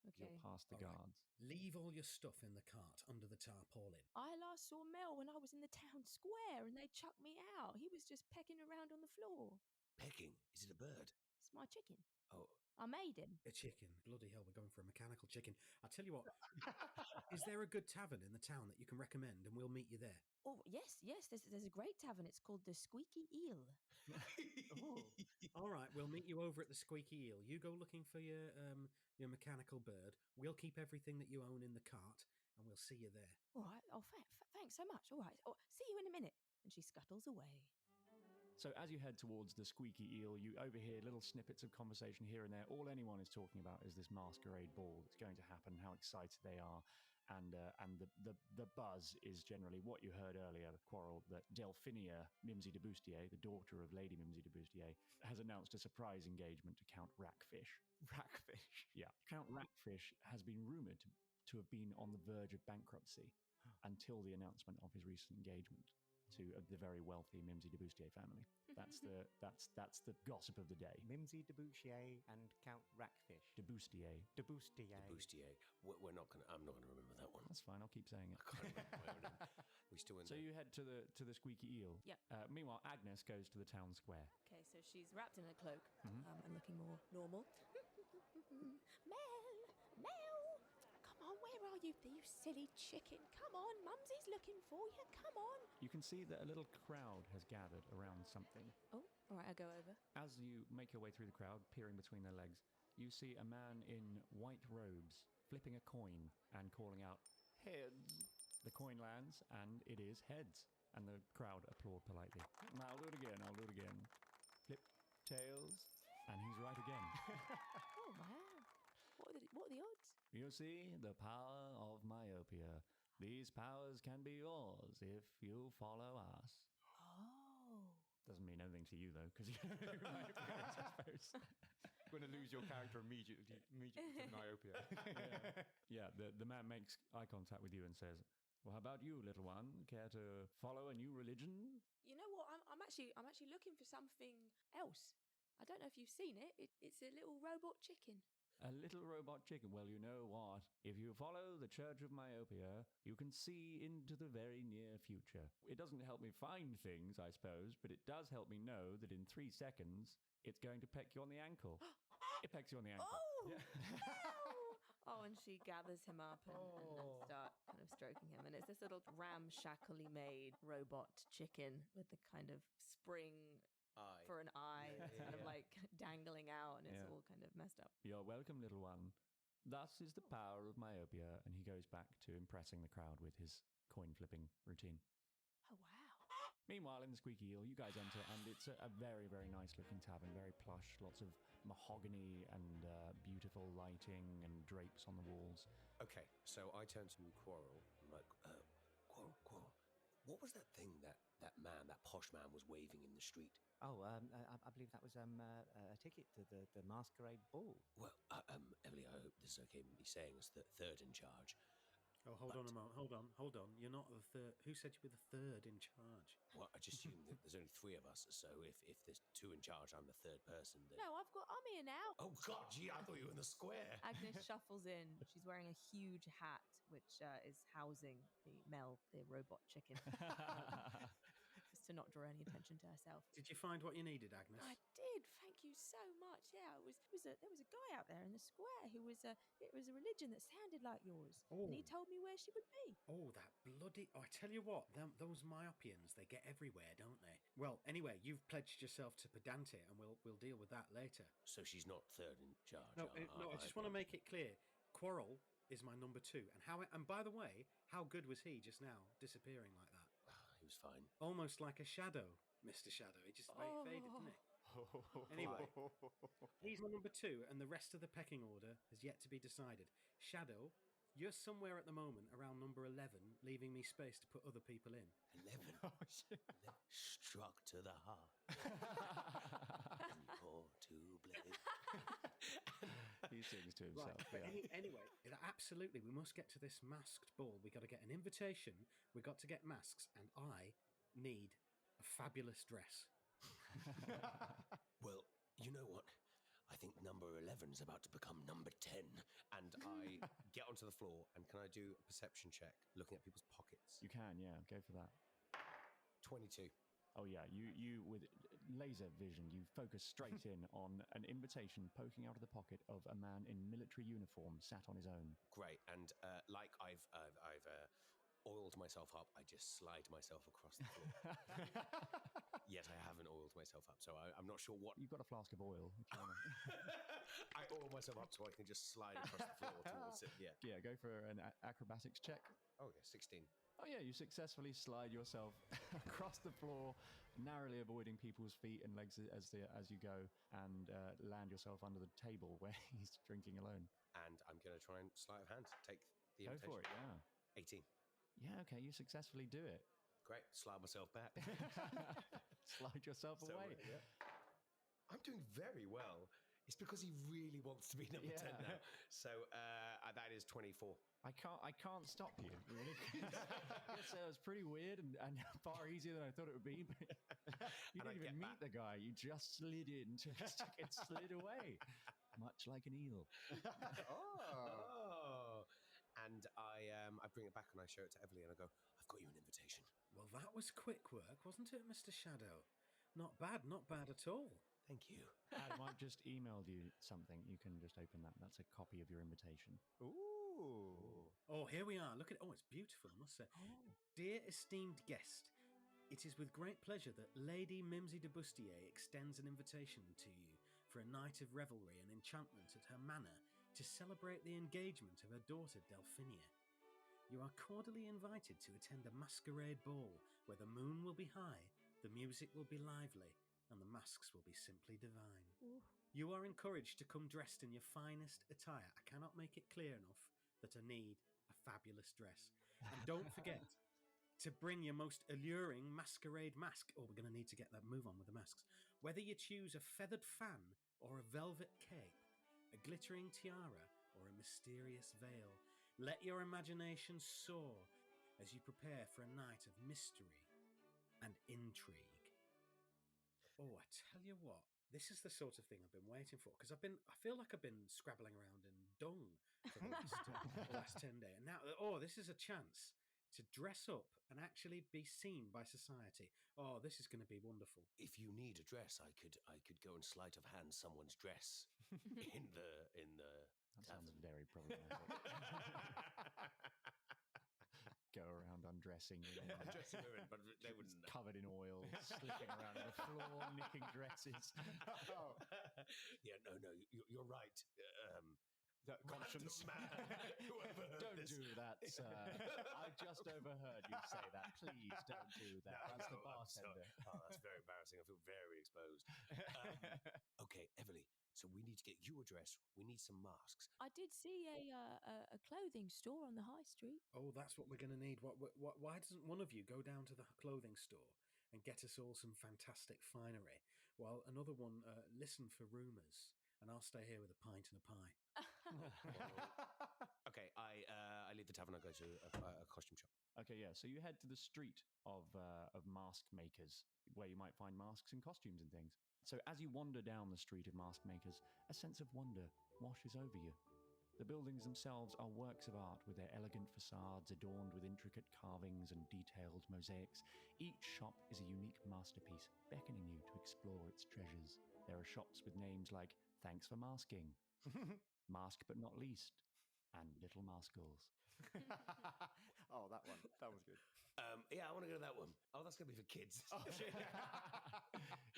E: Okay.
C: You're past the
F: All right.
C: guards.
F: Leave all your stuff in the cart under the tarpaulin.
E: I last saw Mel when I was in the town square and they chucked me out. He was just pecking around on the floor.
B: Pecking? Is it a bird?
E: It's my chicken.
B: Oh.
E: I made him.
F: A chicken. Bloody hell, we're going for a mechanical chicken. I'll tell you what, is there a good tavern in the town that you can recommend and we'll meet you there?
E: Oh, yes. There's a great tavern. It's called the Squeaky Eel.
F: Oh. All right, we'll meet you over at the Squeaky Eel. You go looking for your mechanical bird. We'll keep everything that you own in the cart and we'll see you there.
E: All right. Oh, thanks so much. All right. Oh, see you in a minute. And she scuttles away.
C: So as you head towards the Squeaky Eel, you overhear little snippets of conversation here and there. All anyone is talking about is this masquerade ball that's going to happen, how excited they are. And the buzz is generally what you heard earlier, the quarrel that Delphinia Mimsy de Boustier, the daughter of Lady Mimsy de Boustier, has announced a surprise engagement to Count Rackfish.
G: Rackfish?
C: Yeah. Count Rackfish has been rumoured to have been on the verge of bankruptcy until the announcement of his recent engagement to the very wealthy Mimsy de Boustier family. That's the gossip of the day.
G: Mimsy de Boustier and Count Rackfish.
C: De Boustier.
G: De Boustier.
B: The Bustier. I'm not going to remember that one.
C: That's fine. I'll keep saying it.
B: I can't remember my own name. We still in
C: So you head to the Squeaky Eel.
E: Yep.
C: Meanwhile, Agnes goes to the town square.
E: Okay, so she's wrapped in a cloak and looking more normal. Mel! Come on, where are you silly chicken? Come on, Mumsy's looking for you. Come on.
C: You can see that a little crowd has gathered around something.
E: Oh, all right, I'll go over.
C: As you make your way through the crowd, peering between their legs, you see a man in white robes flipping a coin and calling out, "Heads!" The coin lands, and it is heads. And the crowd applaud politely. I'll do it again. Flip, tails, and he's right again.
E: Oh, wow. What are the odds?
C: You see, the power of myopia. These powers can be yours if you follow us.
E: Oh.
C: Doesn't mean anything to you, though, because you're myopia, I suppose.
D: You're going to lose your character immediately to myopia.
C: Yeah, the man makes eye contact with you and says, "Well, how about you, little one? Care to follow a new religion?"
E: You know what? I'm actually looking for something else. I don't know if you've seen it. It's a little robot chicken.
C: A little robot chicken. Well, you know what? If you follow the Church of Myopia, you can see into the very near future. It doesn't help me find things, I suppose, but it does help me know that in 3 seconds, it's going to peck you on the ankle. It pecks you on the ankle.
E: Oh,
C: Yeah.
E: no! Oh, and she gathers him up and start kind of stroking him. And it's this little ramshackly made robot chicken with the kind of spring for an eye that's kind of like dangling out, and it's all kind of messed up.
C: You're welcome, little one. Thus is the power of myopia. And he goes back to impressing the crowd with his coin flipping routine.
E: Oh, wow.
C: Meanwhile, in the Squeaky Eel, you guys enter, and it's a very, very nice looking tavern, very plush, lots of mahogany and beautiful lighting and drapes on the walls.
B: Okay, so I turn to Quarrel. I'm like, Quarrel, what was that thing that posh man was waving in the street?
G: Oh, I believe that was a ticket to the masquerade ball.
B: Well, Everley, I hope this is okay with me saying as the third in charge.
F: Oh, hold on a moment. Hold on. You're not the third. Who said you were the third in charge?
B: Well, I just assume that there's only three of us, so if there's two in charge, I'm the third person. Then...
E: No, I'm here now.
B: Oh, God, gee, I thought you were in the square.
E: Agnes shuffles in. She's wearing a huge hat, which is housing the robot chicken. Just to not draw any attention to herself.
F: Did you find what you needed, Agnes?
E: I did. Thank you so much. Yeah, there was a guy out there in the square who was it was a religion that sounded like yours, and he told me where she would be.
F: Oh, that bloody! Oh, I tell you what, those myopians, they get everywhere, don't they? Well, anyway, you've pledged yourself to Pedante, and we'll deal with that later.
B: So she's not third in charge.
F: No, I just want to make it clear. Quarrel is my number two, and by the way, how good was he just now, disappearing like that?
B: He was fine.
F: Almost like a shadow, Mr. Shadow. He just faded, didn't he? Anyway, he's my number two, and the rest of the pecking order has yet to be decided. Shadow, you're somewhere at the moment around number 11, leaving me space to put other people in.
B: 11? Oh, shit. Struck to the heart. Pour to blade.
C: He sings to himself.
F: Right.
C: Yeah.
F: Anyway, absolutely, we must get to this masked ball. We got to get an invitation. We got to get masks, and I need a fabulous dress.
B: Well, you know what? I think number 11 is about to become number 10. And I get onto the floor, and can I do a perception check looking at people's pockets?
C: You can, yeah. Go for that.
B: 22.
C: Oh, yeah. You with laser vision, you focus straight in on an invitation poking out of the pocket of a man in military uniform sat on his own.
B: Great. And like I've oiled myself up, I just slide myself across the floor. Yet I haven't oiled myself up, so I'm not sure what...
C: You've got a flask of oil. If you want
B: I oil myself up so I can just slide across the floor towards it, yeah.
C: Yeah, go for an acrobatics check.
B: Oh, yeah, 16.
C: Oh, yeah, you successfully slide yourself across the floor, narrowly avoiding people's feet and legs as you go, and land yourself under the table where he's drinking alone.
B: And I'm going to try and sleight of hand, take the
C: Go
B: invitation.
C: for it, yeah.
B: 18.
C: Yeah, okay, you successfully do it.
B: Great, slide myself back.
C: Slide yourself away.
B: Yeah. I'm doing very well. It's because he really wants to be number 10 now. So that is 24.
C: I can't stop you, really. So it was pretty weird and far easier than I thought it would be. But you didn't even meet the guy. You just slid in, it slid away, much like an eel.
B: Oh. And I bring it back and I show it to Everley and I go, I've got you an invitation.
F: Well, that was quick work, wasn't it, Mr. Shadow? Not bad at all.
B: Thank you.
C: Adam, I've just emailed you something. You can just open that. That's a copy of your invitation.
G: Ooh.
F: Oh, here we are. Look at it. Oh, it's beautiful, I must say. Oh. Dear esteemed guest, it is with great pleasure that Lady Mimsy de Bustier extends an invitation to you for a night of revelry and enchantment at her manor to celebrate the engagement of her daughter Delphinia. You are cordially invited to attend a masquerade ball where the moon will be high, the music will be lively, and the masks will be simply divine. Ooh. You are encouraged to come dressed in your finest attire. I cannot make it clear enough that I need a fabulous dress. And don't forget to bring your most alluring masquerade mask. Oh, we're going to need to get that move on with the masks. Whether you choose a feathered fan or a velvet cape, a glittering tiara or a mysterious veil, let your imagination soar as you prepare for a night of mystery and intrigue. Oh, I tell you what, this is the sort of thing I've been waiting for, because I feel like I've been scrabbling around in dung for the last 10 days. And now, this is a chance to dress up and actually be seen by society. Oh, this is going to be wonderful.
B: If you need a dress, I could go and sleight of hand someone's dress in the
C: That sounds very problematic. Go around undressing women.
B: Undressing women, but they wouldn't know.
C: Covered in oil, slipping around on the floor, nicking dresses.
B: Yeah, no, you're right.
C: Conscience.
B: Man, whoever heard
C: Don't
B: this.
C: do that, sir. I just overheard you say that. Please don't do that. That's the bartender.
B: That's very embarrassing. I feel very exposed. Okay, Everly. So we need to get you a dress. We need some masks.
E: I did see a clothing store on the high street.
F: Oh, that's what we're going to need. Why doesn't one of you go down to the clothing store and get us all some fantastic finery, while another one listen for rumours, and I'll stay here with a pint and a pie.
B: Okay, I leave the tavern. I go to a costume shop.
C: Okay, yeah. So you head to the street of mask makers, where you might find masks and costumes and things. So as you wander down the street of mask makers, a sense of wonder washes over you. The buildings themselves are works of art with their elegant facades adorned with intricate carvings and detailed mosaics. Each shop is a unique masterpiece, beckoning you to explore its treasures. There are shops with names like Thanks for Masking, Mask But Not Least, and Little Maskals.
G: Oh, that one. That was good.
B: Yeah, I want to go to that one. Oh, that's going to be for kids.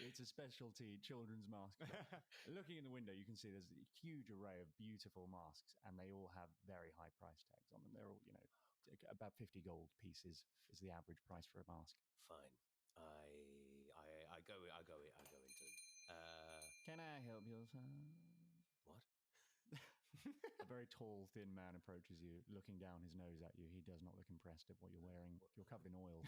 C: It's a specialty children's mask shop. Looking in the window, you can see there's a huge array of beautiful masks, and they all have very high price tags on them. They're all, about 50 gold pieces is the average price for a mask.
B: Fine. I go into them.
C: Can I help you, sir?
B: What?
C: A very tall, thin man approaches you, looking down his nose at you. He does not look impressed at what you're wearing. You're covered in oil.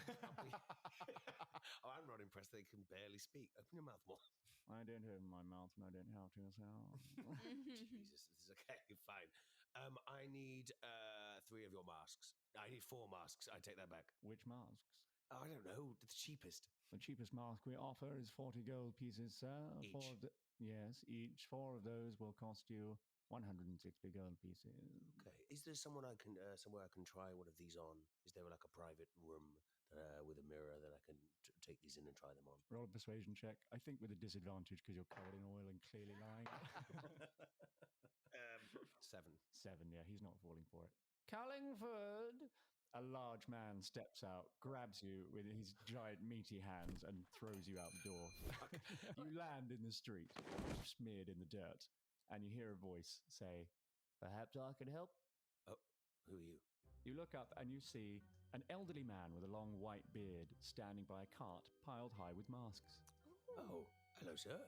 B: Oh, I'm not impressed. They can barely speak. Open your mouth more.
C: I don't open my mouth and I don't help yourself.
B: Jesus, this is okay. Fine. I need 3 of your masks. I need 4 masks. I take that back.
C: Which masks?
B: I don't know. The cheapest.
C: The cheapest mask we offer is 40 gold pieces, sir.
B: Each?
C: Yes, each 4 of those will cost you 160 gold pieces.
B: Okay. Is there someone somewhere I can try one of these on? Is there like a private room with a mirror that I can take these in and try them on?
C: Roll a persuasion check. I think with a disadvantage because you're covered in oil and clearly lying.
B: 7.
C: 7, yeah, he's not falling for it. Cullingford! A large man steps out, grabs you with his giant meaty hands and throws you out the door. You land in the street, smeared in the dirt, and you hear a voice say, "Perhaps I can help?"
B: Oh, who are you?
C: You look up and you see an elderly man with a long white beard standing by a cart piled high with masks.
B: Oh, hello, sir.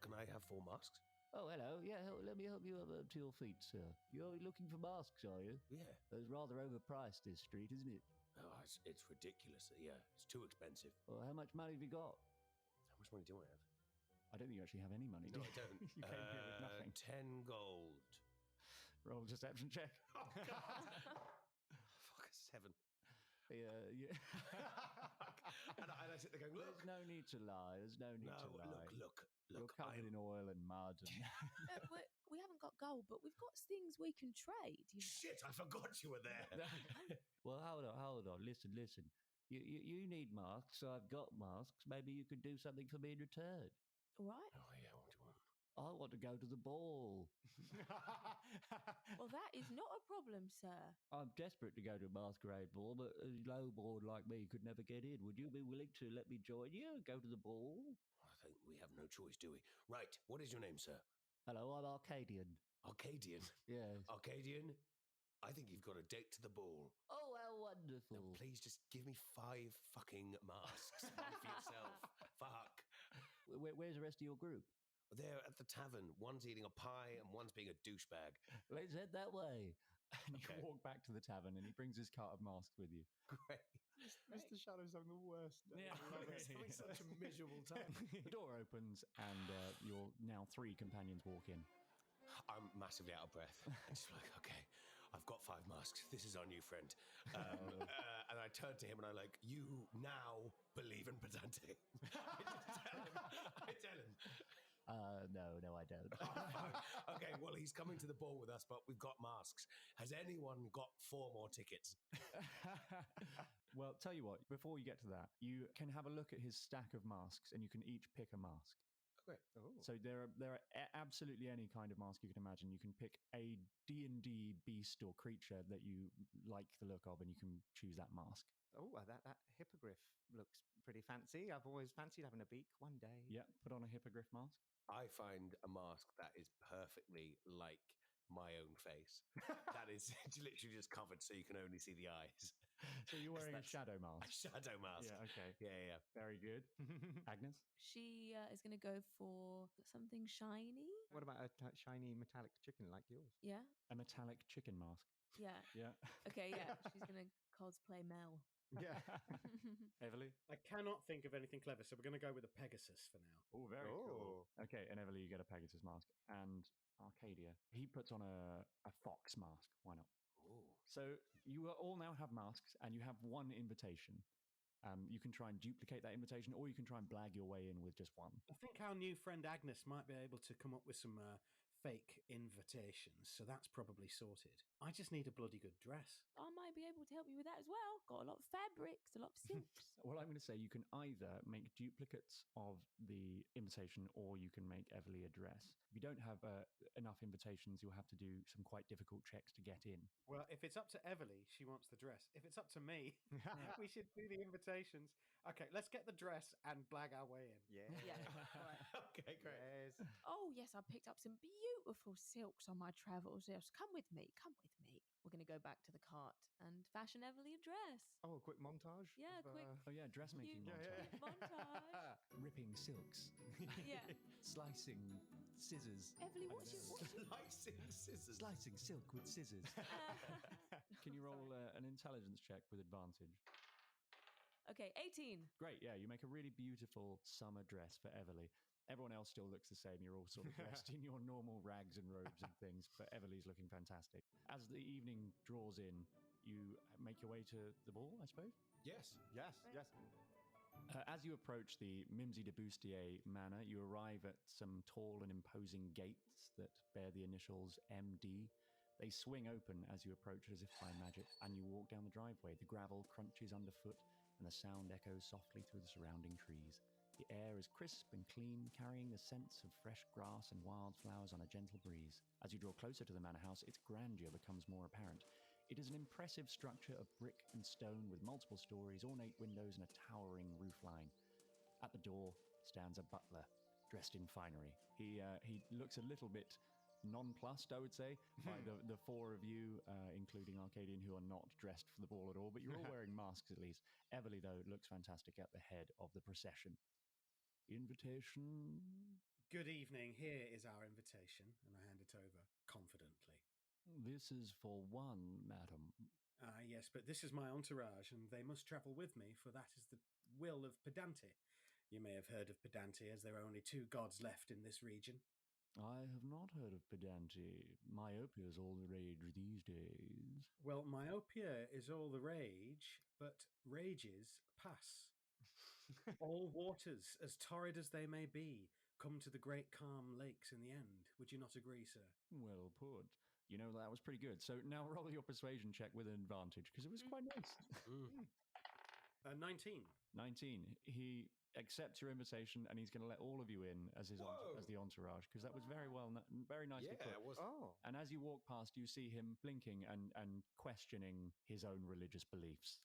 B: Can I have 4 masks?
C: Oh, hello. Yeah, let me help you up to your feet, sir. You're looking for masks, are you?
B: Yeah.
C: It's rather overpriced, this street, isn't it?
B: Oh, it's ridiculous. Yeah, it's too expensive.
C: Well, how much money have you got?
B: How much money do I have?
C: I don't think you actually have any money, do
B: No,
C: you?
B: I don't.
C: You came here with nothing.
B: 10 gold.
C: Roll a deception check.
B: Oh, God. Fuck, 7.
C: Yeah.
B: and I sit there going, look.
C: There's no need to lie. There's no need to lie.
B: Look.
C: You're covered in oil and mud. And
E: We haven't got gold, but we've got things we can trade.
B: Shit, I forgot you were there.
C: Well, hold on. Listen. You need masks. So I've got masks. Maybe you could do something for me in return.
E: All right.
B: Oh, yeah, what do you want?
C: I want to go to the ball.
E: Well, that is not a problem, sir.
C: I'm desperate to go to a masquerade ball, but a lowboard like me could never get in. Would you be willing to let me join you and go to the ball?
B: I think we have no choice, do we? Right, what is your name, sir?
C: Hello, I'm Arcadian.
B: Arcadian?
C: Yes.
B: Arcadian, I think you've got a date to the ball.
C: Oh, how wonderful.
B: Now, please just give me 5 fucking masks. One for yourself. Fuck.
C: Where's the rest of your group?
B: They're at the tavern. One's eating a pie and one's being a douchebag.
C: Let's head that way. And
B: Okay.
C: you walk back to the tavern and he brings his cart of masks with you.
B: Great.
D: Mr. Shadow's having the worst day.
C: Yeah,
D: I love it.
B: It's having such a miserable time.
C: The door opens and your now 3 companions walk in.
B: I'm massively out of breath. I'm just like, okay, I've got 5 masks. This is our new friend. And I turn to him and I'm like, you now believe in Pedante. I tell him.
C: No, I don't.
B: Oh, fine. Okay, well, he's coming to the ball with us, but we've got masks. Has anyone got 4 more tickets?
C: Well, tell you what, before you get to that, you can have a look at his stack of masks and you can each pick a mask.
B: great.
C: So there are absolutely any kind of mask you can imagine. You can pick a D&D beast or creature that you like the look of, and you can choose that mask.
G: Oh, that hippogriff looks pretty fancy. I've always fancied having a beak one day.
C: Yeah, put on a hippogriff mask.
B: I find a mask that is perfectly like my own face. That is literally just covered so you can only see the eyes.
C: So you're wearing a shadow mask.
B: A shadow mask.
C: Yeah, okay.
B: Yeah.
C: Very good. Agnes?
E: She is going to go for something shiny.
G: What about a shiny metallic chicken like yours?
E: Yeah.
C: A metallic chicken mask.
E: Yeah.
C: Yeah.
E: Okay, yeah. She's going to cosplay Mel.
G: Yeah.
C: Everly?
F: I cannot think of anything clever, so we're going to go with a Pegasus for now.
C: Oh, very cool. Okay, and Everly, you get a Pegasus mask. And Arcadia, he puts on a fox mask. Why not?
B: Ooh.
C: So you all now have masks, and you have one invitation. You can try and duplicate that invitation, or you can try and blag your way in with just one.
F: I think our new friend Agnes might be able to come up with some fake invitations, so that's probably sorted. I just need a bloody good dress.
E: I might be able to help you with that as well. Got a lot of fabrics, a lot of silks.
C: Well, I'm going to say you can either make duplicates of the invitation, or you can make Everly a dress. If you don't have enough invitations, you'll have to do some quite difficult checks to get in.
F: Well, if it's up to Everly, she wants the dress. If it's up to me, we should do the invitations. Okay, let's get the dress and blag our way in.
G: Yeah.
E: Yeah. Right.
B: Okay, great.
G: Yes.
E: Oh, yes, I picked up some beautiful silks on my travels. Yes, come with me. Come with me. We're going to go back to the cart and fashion Everly a dress.
G: Oh, a quick montage?
E: Yeah,
G: of,
E: quick.
C: Oh yeah, dressmaking
E: Cute
C: montage.
E: montage.
C: Ripping silks.
E: Yeah.
C: Slicing scissors.
E: Everly, what's your...
B: Slicing scissors.
C: Slicing silk with scissors. Can you roll an intelligence check with advantage?
E: Okay, 18.
C: Great, yeah, you make a really beautiful summer dress for Everly. Everyone else still looks the same. You're all sort of dressed in your normal rags and robes and things, but Everly's looking fantastic. As the evening draws in, you make your way to the ball, I suppose?
B: Yes.
G: Yes.
C: As you approach the Mimsy de Bustier manor, you arrive at some tall and imposing gates that bear the initials MD. They swing open as you approach as if by magic, and you walk down the driveway. The gravel crunches underfoot, and the sound echoes softly through the surrounding trees. The air is crisp and clean, carrying the scents of fresh grass and wildflowers on a gentle breeze. As you draw closer to the manor house, its grandeur becomes more apparent. It is an impressive structure of brick and stone with multiple stories, ornate windows, and a towering roofline. At the door stands a butler, dressed in finery. He looks a little bit nonplussed, I would say, by the four of you, including Arcadian, who are not dressed for the ball at all, but you're all wearing masks at least. Everly, though, looks fantastic at the head of the procession. Invitation?
F: Good evening. Here is our invitation, and I hand it over confidently.
C: This is for one, madam.
F: Yes, but this is my entourage, and they must travel with me, for that is the will of Pedante. You may have heard of Pedante, as there are only 2 gods left in this region.
C: I have not heard of Pedante. Myopia is all the rage these days.
F: Well, myopia is all the rage, but rages pass. All waters, as torrid as they may be, come to the great calm lakes in the end. Would you not agree, sir?
C: Well put. You know, that was pretty good. So now roll your persuasion check with an advantage, because it was quite nice.
F: 19.
C: 19. He accepts your invitation, and he's going to let all of you in as his as the entourage, because that was very nicely put.
B: It was.
G: Oh.
C: And as you walk past, you see him blinking and questioning his own religious beliefs.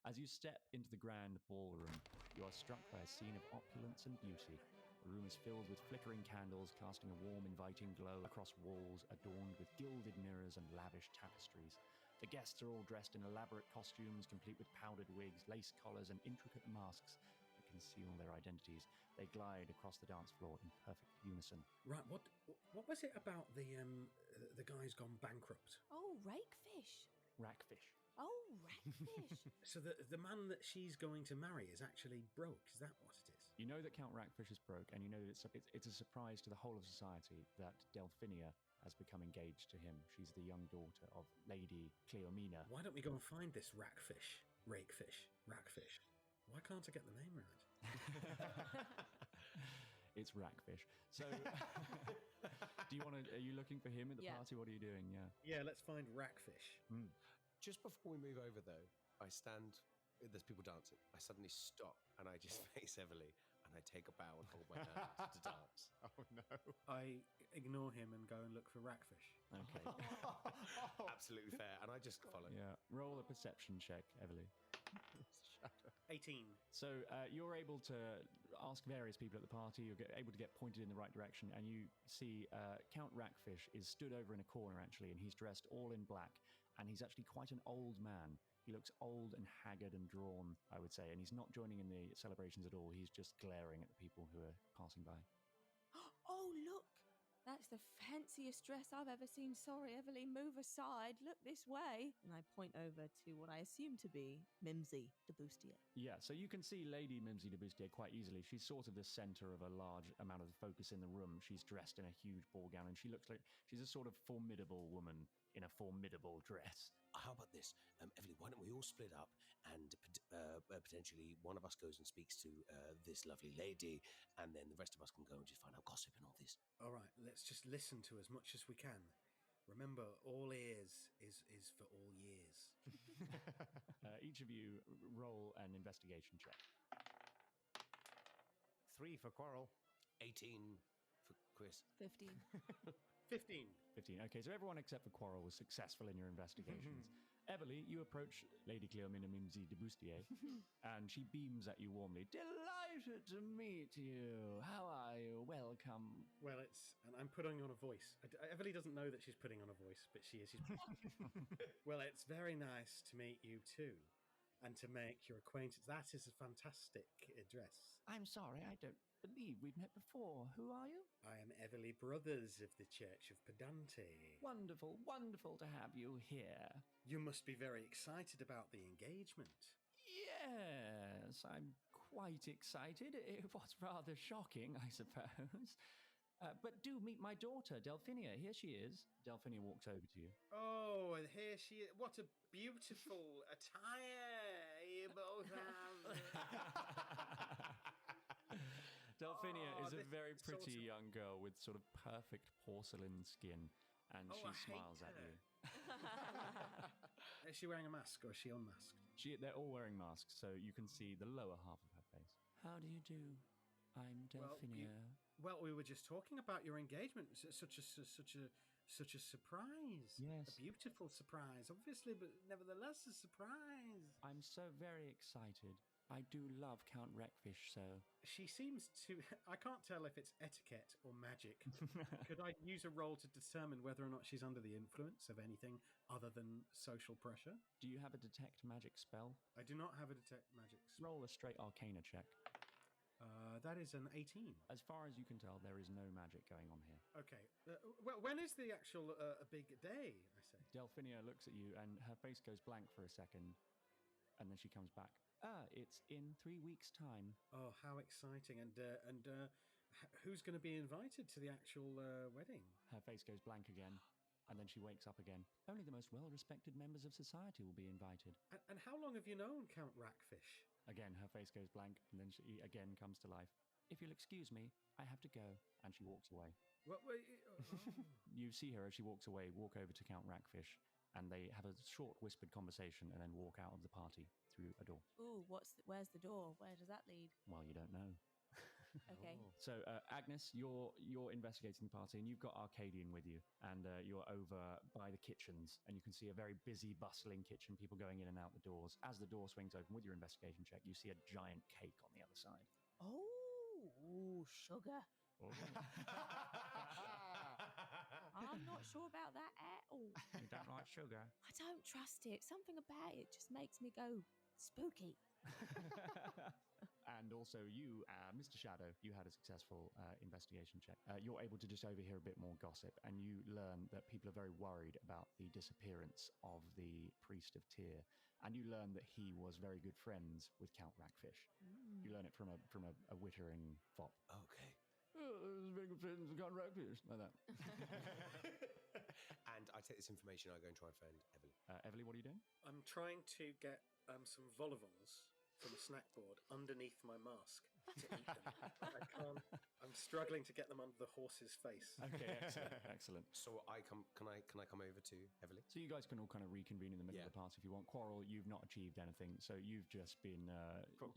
C: As you step into the grand ballroom, you are struck by a scene of opulence and beauty. The room is filled with flickering candles, casting a warm, inviting glow across walls adorned with gilded mirrors and lavish tapestries. The guests are all dressed in elaborate costumes, complete with powdered wigs, lace collars, and intricate masks that conceal their identities. They glide across the dance floor in perfect unison.
F: Right, what was it about the guy's gone bankrupt?
E: Oh, rakefish.
C: Rackfish.
E: Oh, rakefish.
F: So the man that she's going to marry is actually broke. Is that what it is?
C: You know that Count Rackfish is broke, and you know that it's a surprise to the whole of society that Delphinia has become engaged to him. She's the young daughter of Lady Cleomena.
F: Why don't we go and find this rackfish? Rackfish. Why can't I get the name right?
C: It's Rackfish. So, are you looking for him at the party? What are you doing? Yeah.
F: Yeah, let's find Rackfish.
B: Just before we move over, though, I stand. There's people dancing. I suddenly stop and I just face Everly and I take a bow and hold my hand to dance.
D: Oh no!
F: I ignore him and go and look for rackfish.
C: Okay.
B: Absolutely fair, and I just follow.
C: Yeah. Roll a perception check, Everly.
F: 18.
C: So you're able to ask various people at the party. You're able to get pointed in the right direction, and you see Count Rackfish is stood over in a corner, actually, and he's dressed all in black, and he's actually quite an old man. He looks old and haggard and drawn, I would say, and he's not joining in the celebrations at all. He's just glaring at the people who are passing by.
E: Oh, look! That's the fanciest dress I've ever seen. Sorry, Everly, move aside. Look this way. And I point over to what I assume to be Mimsy de Bustier.
C: Yeah, so you can see Lady Mimsy de Bustier quite easily. She's sort of the center of a large amount of focus in the room. She's dressed in a huge ball gown, and she looks like she's a sort of formidable woman in a formidable dress.
B: How about this? Everly, why don't we all split up and potentially one of us goes and speaks to this lovely lady, and then the rest of us can go and just find out gossip and all this.
F: All right, let's just listen to as much as we can. Remember, all ears is for all years.
C: Each of you roll an investigation check.
D: 3 for Quarrel.
B: 18 for Chris.
E: 15.
F: 15.
C: 15. Okay, so everyone except for Quarrel was successful in your investigations. Everly, you approach Lady Cleomina Mimsy de Bustier, and she beams at you warmly. Delighted to meet you. How are you? Welcome.
F: Well, and I'm putting on a voice. Everly doesn't know that she's putting on a voice, but she is. Well, it's very nice to meet you too, and to make your acquaintance. That is a fantastic dress.
C: I'm sorry, I don't believe we've met before. Who are you?
F: I am Everley Brothers of the Church of Pedante.
C: Wonderful, wonderful to have you here.
F: You must be very excited about the engagement.
C: Yes, I'm quite excited. It was rather shocking, I suppose. But do meet my daughter, Delphinia. Here she is. Delphinia walks over to you.
F: Oh, and here she is. What a beautiful attire you both have.
C: Delphinia is a
F: this
C: very
F: is
C: pretty
F: awesome.
C: young girl with sort of perfect porcelain skin, and
F: Oh,
C: she
F: I hate
C: smiles at
F: her.
C: you.
F: Is she wearing a mask or is she unmasked?
C: They're all wearing masks, so you can see the lower half of her face. How do you do? I'm Delphinia.
F: Well, we were just talking about your engagement. Such a surprise.
C: Yes.
F: A beautiful surprise, obviously, but nevertheless a surprise.
C: I'm so very excited. I do love Count Rackfish, so.
F: She seems to. I can't tell if it's etiquette or magic. Could I use a roll to determine whether or not she's under the influence of anything other than social pressure?
C: Do you have a detect magic spell?
F: I do not have a detect magic spell.
C: Roll a straight arcana check.
F: That is an 18.
C: As far as you can tell, there is no magic going on here.
F: Okay. Well, when is the actual a big day, I say?
C: Delphinia looks at you, and her face goes blank for a second, and then she comes back. It's in 3 weeks' time.
F: Oh, how exciting. And who's going to be invited to the actual wedding?
C: Her face goes blank again, and then she wakes up again. Only the most well-respected members of society will be invited.
F: And how long have you known Count Rackfish?
C: Again, her face goes blank, and then she again comes to life. If you'll excuse me, I have to go. And she walks away.
F: What?
C: You see her as she walks away, walk over to Count Rackfish, and they have a short whispered conversation and then walk out of the party through a door.
E: Ooh, where's the door? Where does that lead?
C: Well, you don't know.
E: Okay.
C: So, Agnes, you're investigating the party, and you've got Arcadian with you, and you're over by the kitchens, and you can see a very busy, bustling kitchen, people going in and out the doors. As the door swings open with your investigation check, you see a giant cake on the other side.
E: Oh, sugar. I'm not sure about that at all.
C: You don't like sugar?
E: I don't trust it. Something about it just makes me go spooky.
C: And also you, Mr. Shadow, you had a successful investigation check. You're able to just overhear a bit more gossip, and you learn that people are very worried about the disappearance of the priest of Tyr, and you learn that he was very good friends with Count Rackfish. You learn it from a wittering fop.
B: Okay.
C: Very good friends with Count Rackfish, like that.
B: And I take this information, I go and try and find Everly.
C: Everly, what are you doing?
F: I'm trying to get some vol-au-vents from a snack board underneath my mask to eat them. I can't. I'm struggling to get them under the horse's face.
C: Okay, excellent.
B: So can I come over to Everly?
C: So you guys can all kind of reconvene in the middle of the party if you want. Quarrel, you've not achieved anything, so you've just been.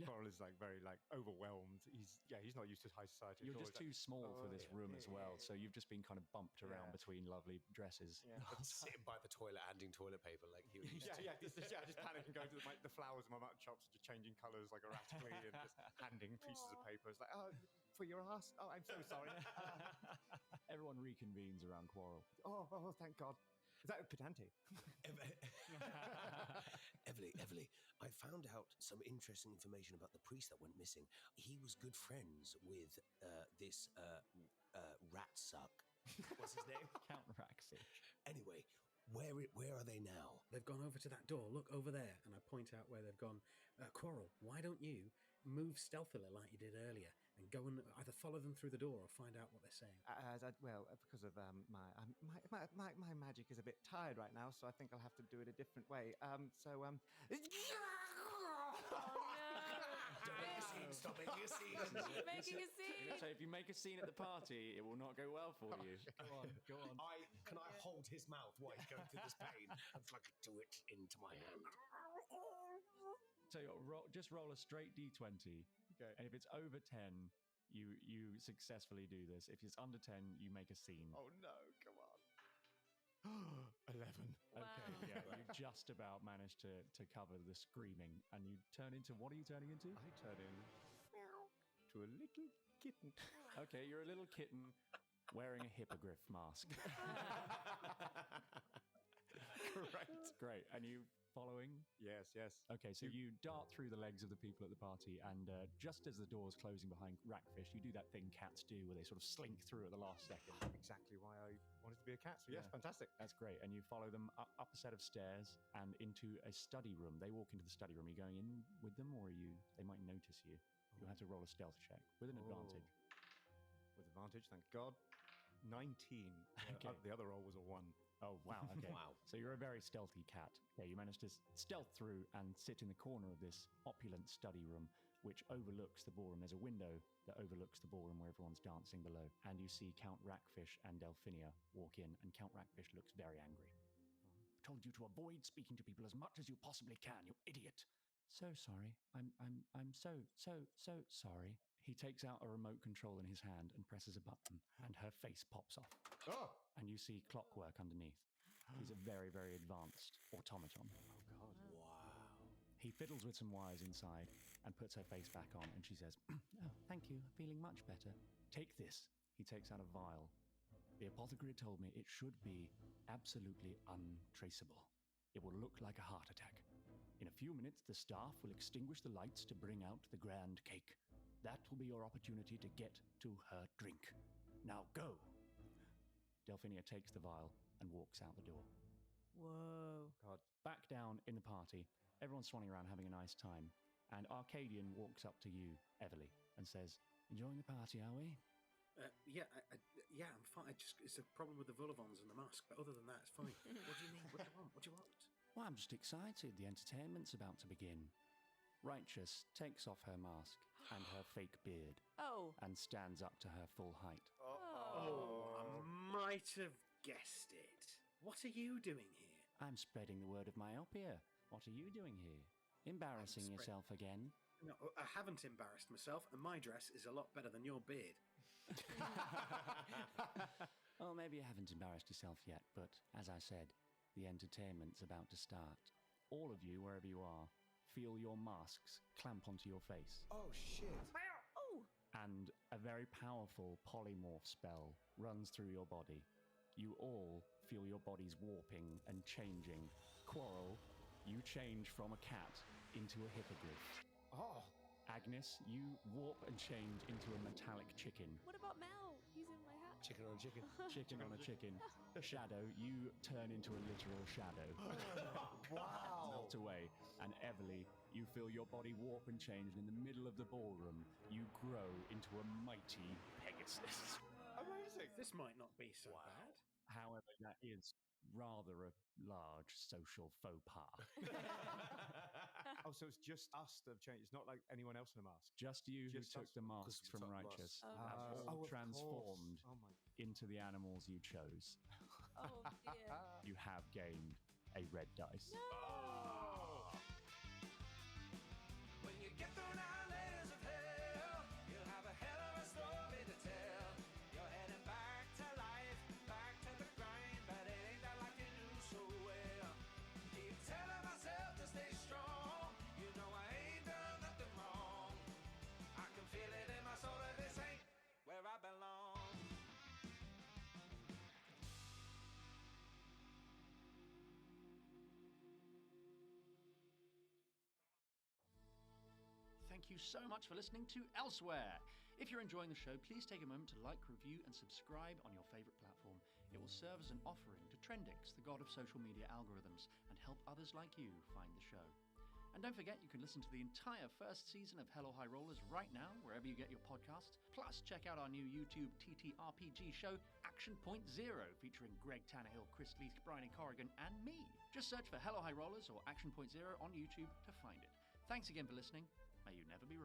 D: Quarrel is very overwhelmed. He's not used to high society.
C: You're just too small for this room as well, so you've just been kind of bumped around between lovely dresses.
B: Yeah. Sitting by the toilet, handing toilet paper like you used to.
D: Just panicking, going to the flowers in my mutton chops, just changing colours erratically, and just handing pieces of paper. It's like, oh, for your ass. Oh, I'm so sorry.
C: Everyone reconvenes around Quarrel.
D: Oh, thank God. Is that Pedante?
B: Everly, I found out some interesting information about the priest that went missing. He was good friends with this rat suck. What's his name?
C: Count Raxish.
B: Anyway, where are they now?
F: They've gone over to that door. Look over there. And I point out where they've gone. Quarrel, why don't you move stealthily like you did earlier and go and either follow them through the door or find out what they're saying?
G: Because of my magic is a bit tired right now, so I think I'll have to do it a different way.
E: Oh, no.
B: Don't make a scene. Stop making a scene.
E: Making a scene.
C: So if you make a scene at the party, it will not go well for you. Go on.
B: Can I hold his mouth while he's going through this pain? I'm like, do it into my hand.
C: So just roll a straight d20.
D: Okay.
C: And if it's over 10, you successfully do this. If it's under 10, you make a scene.
D: Oh no, come on. 11.
E: Wow.
C: Okay, yeah, you just about managed to cover the screaming, and you turn into, what are you turning into?
D: I turn to a little kitten.
C: Okay, you're a little kitten wearing a hippogriff mask. Great. And you following?
D: Yes.
C: Okay, so you dart through the legs of the people at the party, and just as the door's closing behind Rackfish, you do that thing cats do where they sort of slink through at the last second.
D: Exactly why I wanted to be a cat. So yes, fantastic.
C: That's great. And you follow them up a set of stairs and into a study room. They walk into the study room. Are you going in with them, or they might notice you? You'll have to roll a stealth check with an advantage.
D: With advantage, thank God. 19.
C: Okay.
D: The other roll was a 1.
C: Oh, wow. Okay.
B: Wow.
C: So you're a very stealthy cat. Yeah, you managed to stealth through and sit in the corner of this opulent study room, which overlooks the ballroom. There's a window that overlooks the ballroom where everyone's dancing below. And you see Count Rackfish and Delphinia walk in, and Count Rackfish looks very angry. I told you to avoid speaking to people as much as you possibly can, you idiot. So sorry. I'm so sorry. He takes out a remote control in his hand and presses a button, and her face pops off.
D: Oh!
C: And you see clockwork underneath. He's a very, very advanced automaton.
D: Oh, God.
B: Wow.
C: He fiddles with some wires inside and puts her face back on, and she says, oh, thank you, feeling much better. Take this. He takes out a vial. The apothecary told me it should be absolutely untraceable. It will look like a heart attack. In a few minutes, the staff will extinguish the lights to bring out the grand cake. That will be your opportunity to get to her drink. Now go. Delphinia takes the vial and walks out the door.
E: Whoa.
C: God. Back down in the party, everyone's swanning around having a nice time, and Arcadian walks up to you, Everly, and says, enjoying the party, are we?
F: Yeah, I'm fine. It's a problem with the Volivons and the mask, but other than that, it's fine. What do you mean? What do you want? What do you want?
C: Well, I'm just excited. The entertainment's about to begin. Righteous takes off her mask and her fake beard and stands up to her full height.
F: Oh, I might have guessed it. What are you doing here?
C: I'm spreading the word of myopia. What are you doing here? Embarrassing yourself again?
F: No, I haven't embarrassed myself, and my dress is a lot better than your beard.
C: Well, maybe you haven't embarrassed yourself yet, but as I said, the entertainment's about to start. All of you, wherever you are, feel your masks clamp onto your face.
B: Oh, shit.
E: Oh.
C: And a very powerful polymorph spell runs through your body. You all feel your bodies warping and changing. Quarrel, you change from a cat into a hippogriff.
D: Oh.
C: Agnes, you warp and change into a metallic chicken.
E: What about Mel? He's in my hat.
B: Chicken on chicken.
C: Chicken on a chicken. Shadow, you turn into a literal shadow.
D: Wow.
C: Melt away. And Everly, you feel your body warp and change, and in the middle of the ballroom, you grow into a mighty Pegasus.
D: Amazing.
F: This might not be so bad.
C: However, that is rather a large social faux pas.
D: Oh, so it's just us that have changed. It's not like anyone else in a mask.
C: Just you
D: Just
C: who
D: us.
C: took the masks
B: 'Cause we
C: from
B: took
C: Righteous
B: masks.
C: have all
D: of
C: transformed
D: course. Oh my.
C: into the animals you chose.
E: Oh dear.
C: You have gained a red dice.
B: Oh.
I: When you get through 9 layers of hell, you'll have a hell of a story to tell. You're heading back to life, back to the grind, but it ain't that like you knew so well. Keep telling myself to stay strong. You know I ain't done nothing wrong. I can feel it in my soul that this ain't where I belong.
A: Thank you so much for listening to Elsewhere. If you're enjoying the show, please take a moment to like, review, and subscribe on your favorite platform. It will serve as an offering to Trendix, the god of social media algorithms, and help others like you find the show. And don't forget, you can listen to the entire first season of Hello High Rollers right now, wherever you get your podcasts. Plus, check out our new YouTube TTRPG show, Action Point Zero, featuring Greg Tannehill, Chris Leith, Bryony Corrigan, and me. Just search for Hello High Rollers or Action Point Zero on YouTube to find it. Thanks again for listening. May you never be